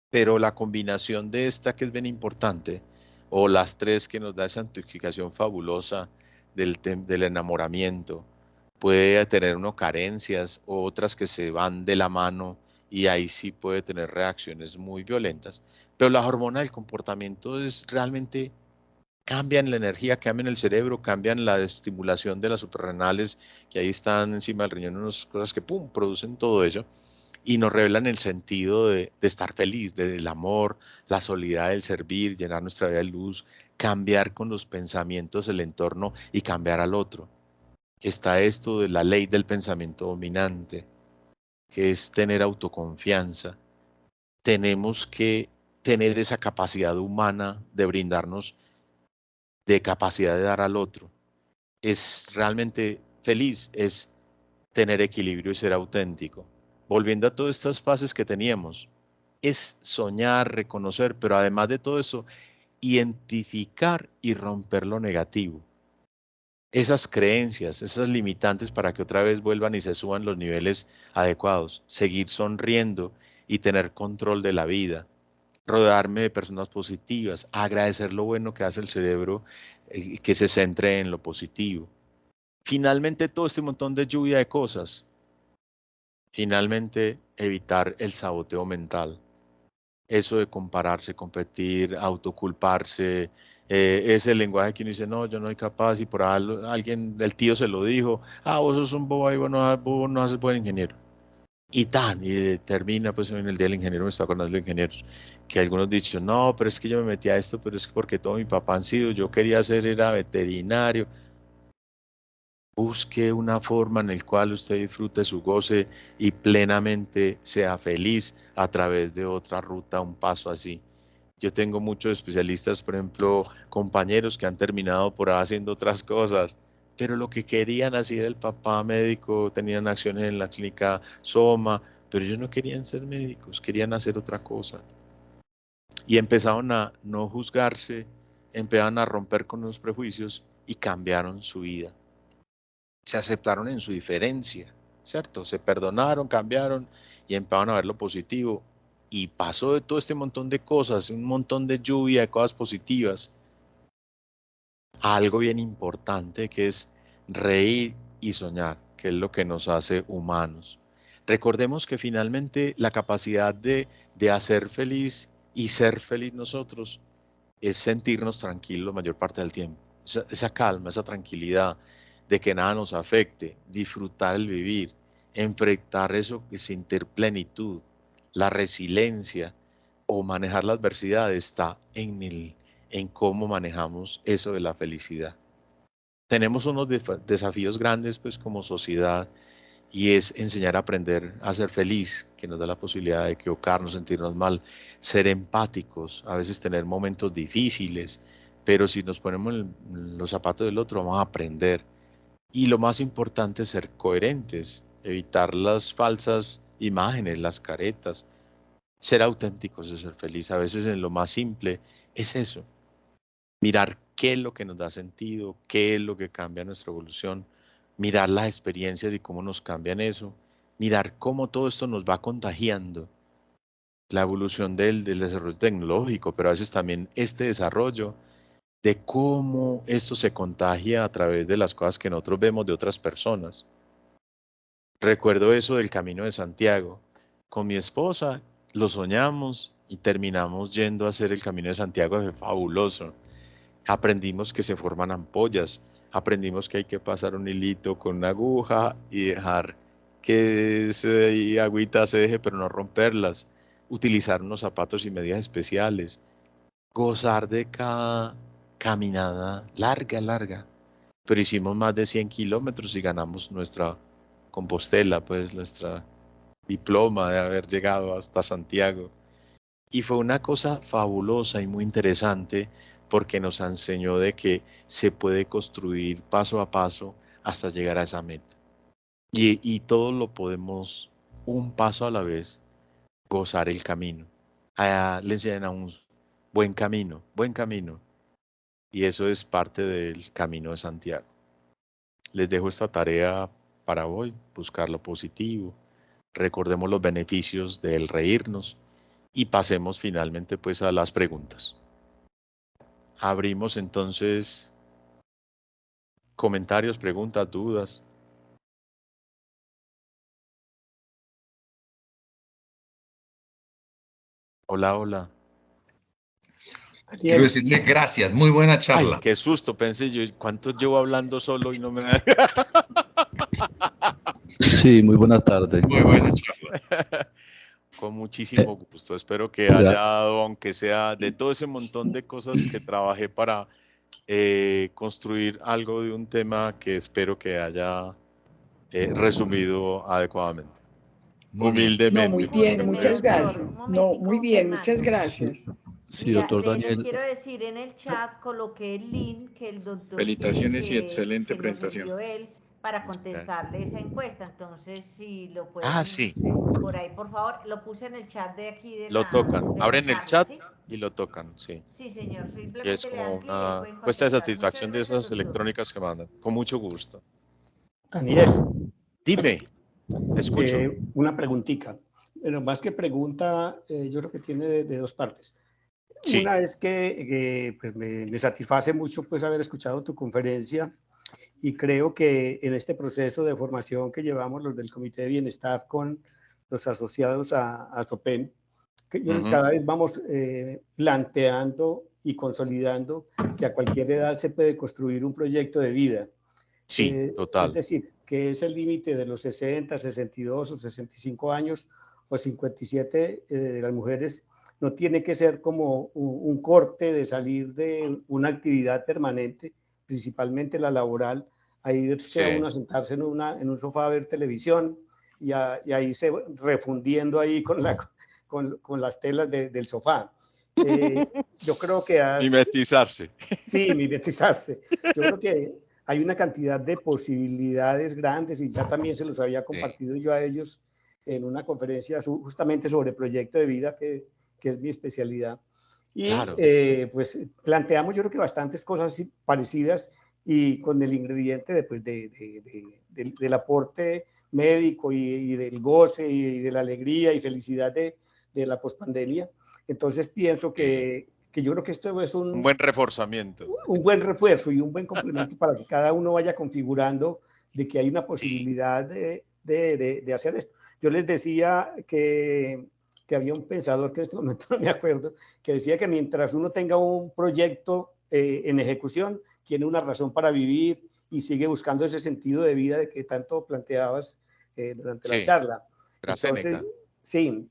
pero la combinación de esta que es bien importante, o las tres que nos da esa intoxicación fabulosa del enamoramiento, puede tener uno carencias, o otras que se van de la mano y ahí sí puede tener reacciones muy violentas. Pero la hormona del comportamiento es realmente cambian la energía, cambian el cerebro, cambian la estimulación de las suprarrenales que ahí están encima del riñón, unas cosas que pum, producen todo eso y nos revelan el sentido de estar feliz, del amor, la solidaridad del servir, llenar nuestra vida de luz, cambiar con los pensamientos el entorno y cambiar al otro. Está esto de la ley del pensamiento dominante, que es tener autoconfianza. Tenemos que tener esa capacidad humana de brindarnos, de capacidad de dar al otro. Es realmente feliz, es tener equilibrio y ser auténtico. Volviendo a todas estas fases que teníamos, es soñar, reconocer, pero además de todo eso, identificar y romper lo negativo. Esas creencias, esas limitantes para que otra vez vuelvan y se suban los niveles adecuados. Seguir sonriendo y tener control de la vida. Rodearme de personas positivas. Agradecer lo bueno que hace el cerebro, que se centre en lo positivo. Finalmente, todo este montón de lluvia de cosas. Finalmente, evitar el saboteo mental. Eso de compararse, competir, autoculparse, ese lenguaje que uno dice, no, yo no soy capaz y por alguien, el tío se lo dijo, vos sos un bobo y vos no haces buen ingeniero. Y termina pues en el día del ingeniero, me está acordando de los ingenieros, que algunos dicen, no, pero es que yo me metí a esto, pero es que porque todo mi papá han sido, yo quería ser, era veterinario. Busque una forma en la cual usted disfrute su goce y plenamente sea feliz a través de otra ruta, un paso así. Yo tengo muchos especialistas, por ejemplo, compañeros que han terminado por ahí haciendo otras cosas, pero lo que querían hacer el papá médico, tenían acciones en la clínica Soma, pero ellos no querían ser médicos, querían hacer otra cosa. Y empezaron a no juzgarse, empezaron a romper con los prejuicios y cambiaron su vida. Se aceptaron en su diferencia, ¿cierto? Se perdonaron, cambiaron y empezaron a ver lo positivo. Y pasó de todo este montón de cosas, un montón de lluvia de cosas positivas. a algo bien importante que es reír y soñar, que es lo que nos hace humanos. Recordemos que finalmente la capacidad de hacer feliz y ser feliz nosotros es sentirnos tranquilos la mayor parte del tiempo. Esa calma, esa tranquilidad de que nada nos afecte, disfrutar el vivir, enfrentar eso, que sentir plenitud, la resiliencia o manejar la adversidad está en cómo manejamos eso de la felicidad. Tenemos unos desafíos grandes pues como sociedad y es enseñar a aprender a ser feliz, que nos da la posibilidad de equivocarnos, sentirnos mal, ser empáticos, a veces tener momentos difíciles, pero si nos ponemos en los zapatos del otro vamos a aprender. Y lo más importante es ser coherentes, evitar las falsas imágenes, las caretas, ser auténticos es ser feliz. A veces en lo más simple es eso, mirar qué es lo que nos da sentido, qué es lo que cambia nuestra evolución, mirar las experiencias y cómo nos cambian eso, mirar cómo todo esto nos va contagiando, la evolución del desarrollo tecnológico, pero a veces también este desarrollo de cómo esto se contagia a través de las cosas que nosotros vemos de otras personas. Recuerdo eso del Camino de Santiago. Con mi esposa lo soñamos y terminamos yendo a hacer el Camino de Santiago, fue fabuloso. Aprendimos que se forman ampollas, aprendimos que hay que pasar un hilito con una aguja y dejar que ese agüita se deje, pero no romperlas, utilizar unos zapatos y medidas especiales, gozar de cada caminada larga, larga. Pero hicimos más de 100 kilómetros y ganamos nuestra Compostela, pues nuestra diploma de haber llegado hasta Santiago. Y fue una cosa fabulosa y muy interesante porque nos enseñó de que se puede construir paso a paso hasta llegar a esa meta. Y todo lo podemos un paso a la vez gozar el camino. Allá le enseñan a un buen camino, buen camino. Y eso es parte del camino de Santiago. Les dejo esta tarea para hoy, buscar lo positivo, recordemos los beneficios del reírnos y pasemos finalmente pues a las preguntas. Abrimos entonces comentarios, preguntas, dudas. Hola, hola. Quiero decirte gracias, muy buena charla. Ay, qué susto, pensé yo, ¿cuánto llevo hablando solo y no me... Sí, muy buena tarde. Muy buena charla. Con muchísimo gusto. Espero que haya dado, aunque sea de todo ese montón de cosas que trabajé para construir algo de un tema que espero que haya resumido adecuadamente. Muy Humildemente. No, muy bien, muchas Doctor, gracias. un No, momentico, muy bien, Fernando. muchas gracias. Sí, Mira, doctor les Daniel. quiero decir en el chat, coloqué el link que el doctor Felicitaciones y excelente que nos presentación. envió él para contestarle esa encuesta. Entonces, si lo pueden, Ah, sí. por ahí, por favor, lo puse en el chat de aquí de Lo la, tocan. de la Abren el charla, chat ¿sí? y lo tocan, sí. Sí, señor. Y es Simplemente le como dan clic y ahí una pueden encuesta de contestar. satisfacción de Muchas gracias, esas doctor. electrónicas que mandan. Con mucho gusto. Daniel, Dime, escucho. una preguntita. Bueno, más que pregunta, yo creo que tiene de dos partes. Sí. Una es que pues me satisface mucho pues haber escuchado tu conferencia y creo que en este proceso de formación que llevamos los del Comité de Bienestar con los asociados a SOPEN, que cada vez vamos planteando y consolidando que a cualquier edad se puede construir un proyecto de vida. Sí, total. Es decir, que es el límite de los 60, 62 o 65 años o 57 de las mujeres no tiene que ser como un corte de salir de una actividad permanente, principalmente la laboral, a irse a uno a sentarse en un sofá a ver televisión y ahí se refundiendo ahí con las telas del sofá. Yo creo que mimetizarse. Sí, mimetizarse. Yo creo que hay una cantidad de posibilidades grandes y ya también se los había compartido yo a ellos en una conferencia justamente sobre proyecto de vida, que es mi especialidad. Y claro. Pues planteamos yo creo que bastantes cosas parecidas y con el ingrediente del aporte médico y del goce y de la alegría y felicidad de la pospandemia. Entonces pienso que que yo creo que esto es un buen reforzamiento. Un buen refuerzo y un buen complemento para que cada uno vaya configurando de que hay una posibilidad de hacer esto. Yo les decía que había un pensador, que en este momento no me acuerdo, que decía que mientras uno tenga un proyecto en ejecución, tiene una razón para vivir y sigue buscando ese sentido de vida de que tanto planteabas durante la charla. Entonces, sí,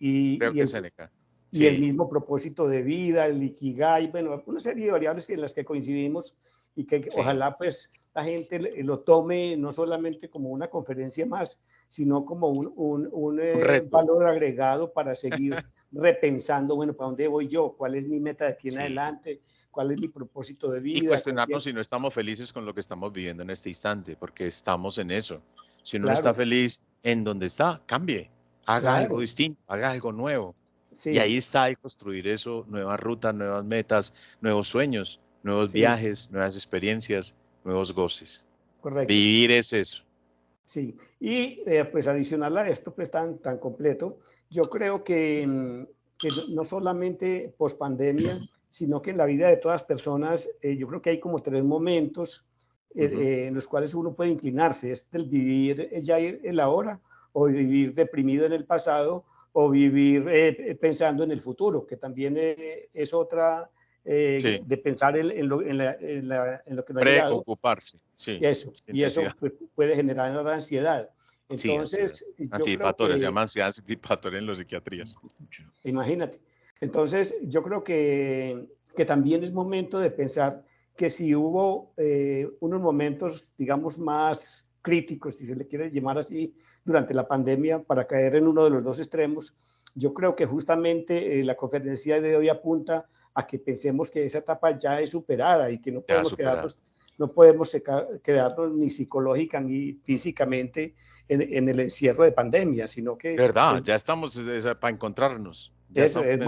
y el mismo propósito de vida, el ikigai, bueno, una serie de variables en las que coincidimos y que ojalá pues la gente lo tome no solamente como una conferencia más, sino como un valor agregado para seguir repensando, bueno, ¿para dónde voy yo? ¿Cuál es mi meta de aquí en adelante? ¿Cuál es mi propósito de vida? Y cuestionarnos si no estamos felices con lo que estamos viviendo en este instante, porque estamos en eso. Si uno no está feliz en donde está, cambie, haga algo distinto, haga algo nuevo. Sí. Y ahí está el construir eso, nuevas rutas, nuevas metas, nuevos sueños, nuevos viajes, nuevas experiencias, nuevos goces. Correcto. Vivir es eso. Sí, y pues adicional a esto pues tan completo, yo creo que no solamente post pandemia, sino que en la vida de todas personas, yo creo que hay como 3 momentos en los cuales uno puede inclinarse, es del vivir ya en la hora, o vivir deprimido en el pasado, o vivir pensando en el futuro, que también es otra, de pensar en lo que no ha llegado. Preocuparse, sí. Y eso pues, puede generar ansiedad. Entonces, sí, antidispatores, se llama ansiedad antidispatoria en la psiquiatría. Imagínate. Entonces, yo creo que también es momento de pensar que si hubo unos momentos, digamos, más críticos, si se le quiere llamar así, durante la pandemia, para caer en uno de los dos extremos, yo creo que justamente la conferencia de hoy apunta a que pensemos que esa etapa ya es superada y que no podemos quedarnos ni psicológica ni físicamente en el encierro de pandemia, sino que... ¿Verdad? Ya estamos para encontrarnos. Ya eso es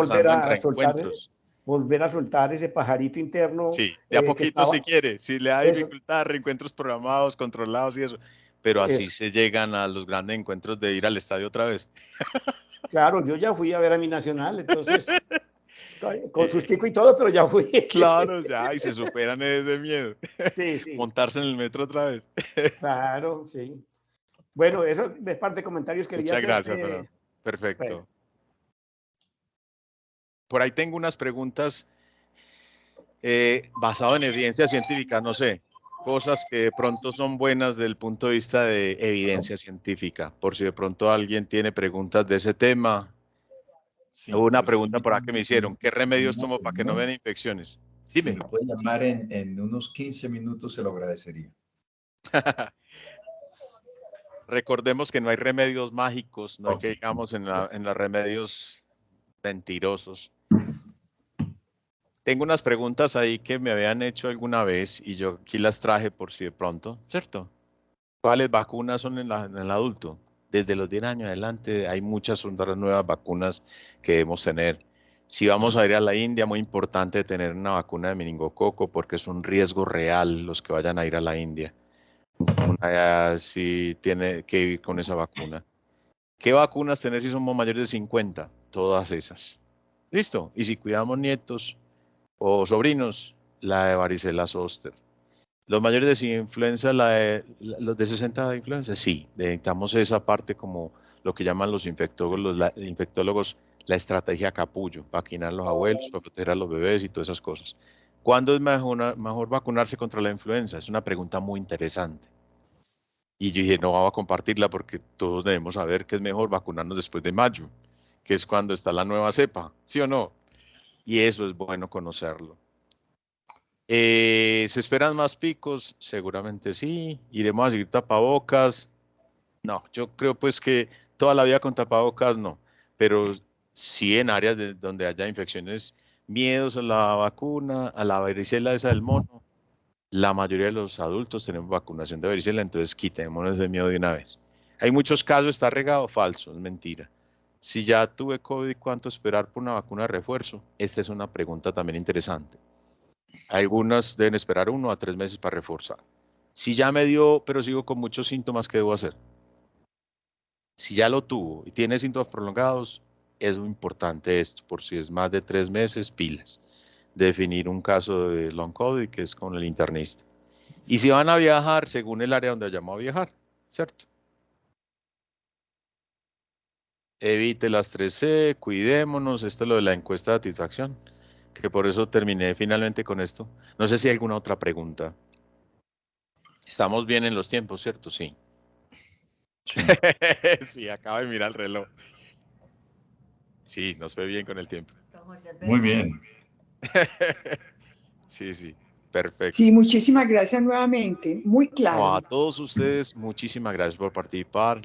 volver a soltar ese pajarito interno. Sí, de a poquito si quiere, si le da dificultad, reencuentros programados, controlados y eso. Pero así se llegan a los grandes encuentros de ir al estadio otra vez. Claro, yo ya fui a ver a mi Nacional, entonces... Con sustico y todo, pero ya fui. Claro, ya, y se superan ese miedo. Sí, sí. Montarse en el metro otra vez. Claro, sí. Bueno, eso es parte de comentarios que quería hacer. Muchas gracias, Fernando. Perfecto. Bueno. Por ahí tengo unas preguntas basadas en evidencia científica, no sé, cosas que de pronto son buenas desde el punto de vista de evidencia científica, por si de pronto alguien tiene preguntas de ese tema. Sí, hubo una pregunta por acá que me hicieron, ¿qué remedios tomo para que no vean infecciones? Dime. Si me puede llamar en unos 15 minutos, se lo agradecería. Recordemos que no hay remedios mágicos, no hay que digamos en los remedios mentirosos. Tengo unas preguntas ahí que me habían hecho alguna vez y yo aquí las traje por si de pronto, ¿cierto? ¿Cuáles vacunas son en el adulto? Desde los 10 años adelante hay muchas otras nuevas vacunas que debemos tener. Si vamos a ir a la India, muy importante tener una vacuna de meningococo porque es un riesgo real los que vayan a ir a la India. Si tiene que ir con esa vacuna. ¿Qué vacunas tener si somos mayores de 50? Todas esas. ¿Listo? Y si cuidamos nietos o sobrinos, la de varicela zoster. Los mayores de influenza, los de 60 de influenza, sí, necesitamos esa parte como lo que llaman los infectólogos, la estrategia capullo, vacunar a los abuelos, para proteger a los bebés y todas esas cosas. ¿Cuándo es mejor vacunarse contra la influenza? Es una pregunta muy interesante. Y yo dije, no vamos a compartirla porque todos debemos saber que es mejor vacunarnos después de mayo, que es cuando está la nueva cepa, ¿sí o no? Y eso es bueno conocerlo. ¿Se esperan más picos? Seguramente sí. ¿Iremos a seguir tapabocas? No, yo creo pues que toda la vida con tapabocas no, pero sí en áreas donde haya infecciones, miedos a la vacuna, a la varicela esa del mono. La mayoría de los adultos tenemos vacunación de varicela, entonces quitémonos ese miedo de una vez. Hay muchos casos, está regado, falso, es mentira. Si ya tuve COVID, ¿cuánto esperar por una vacuna de refuerzo? Esta es una pregunta también interesante. Algunas deben esperar 1 a 3 meses para reforzar. Si ya me dio, pero sigo con muchos síntomas, ¿qué debo hacer? Si ya lo tuvo y tiene síntomas prolongados, es muy importante esto, por si es más de 3 meses, pilas. definir un caso de long COVID, que es con el internista. Y si van a viajar, según el área donde vayamos a viajar, ¿cierto? Evite las 3C, cuidémonos, esto es lo de la encuesta de satisfacción, que por eso terminé finalmente con esto. No sé si hay alguna otra pregunta. Estamos bien en los tiempos, ¿cierto? Sí. Sí. Sí, acaba de mirar el reloj. Sí, nos fue bien con el tiempo. Muy bien. Sí, sí, perfecto. Sí, muchísimas gracias nuevamente. Muy No, claro. a todos ustedes, muchísimas gracias por participar.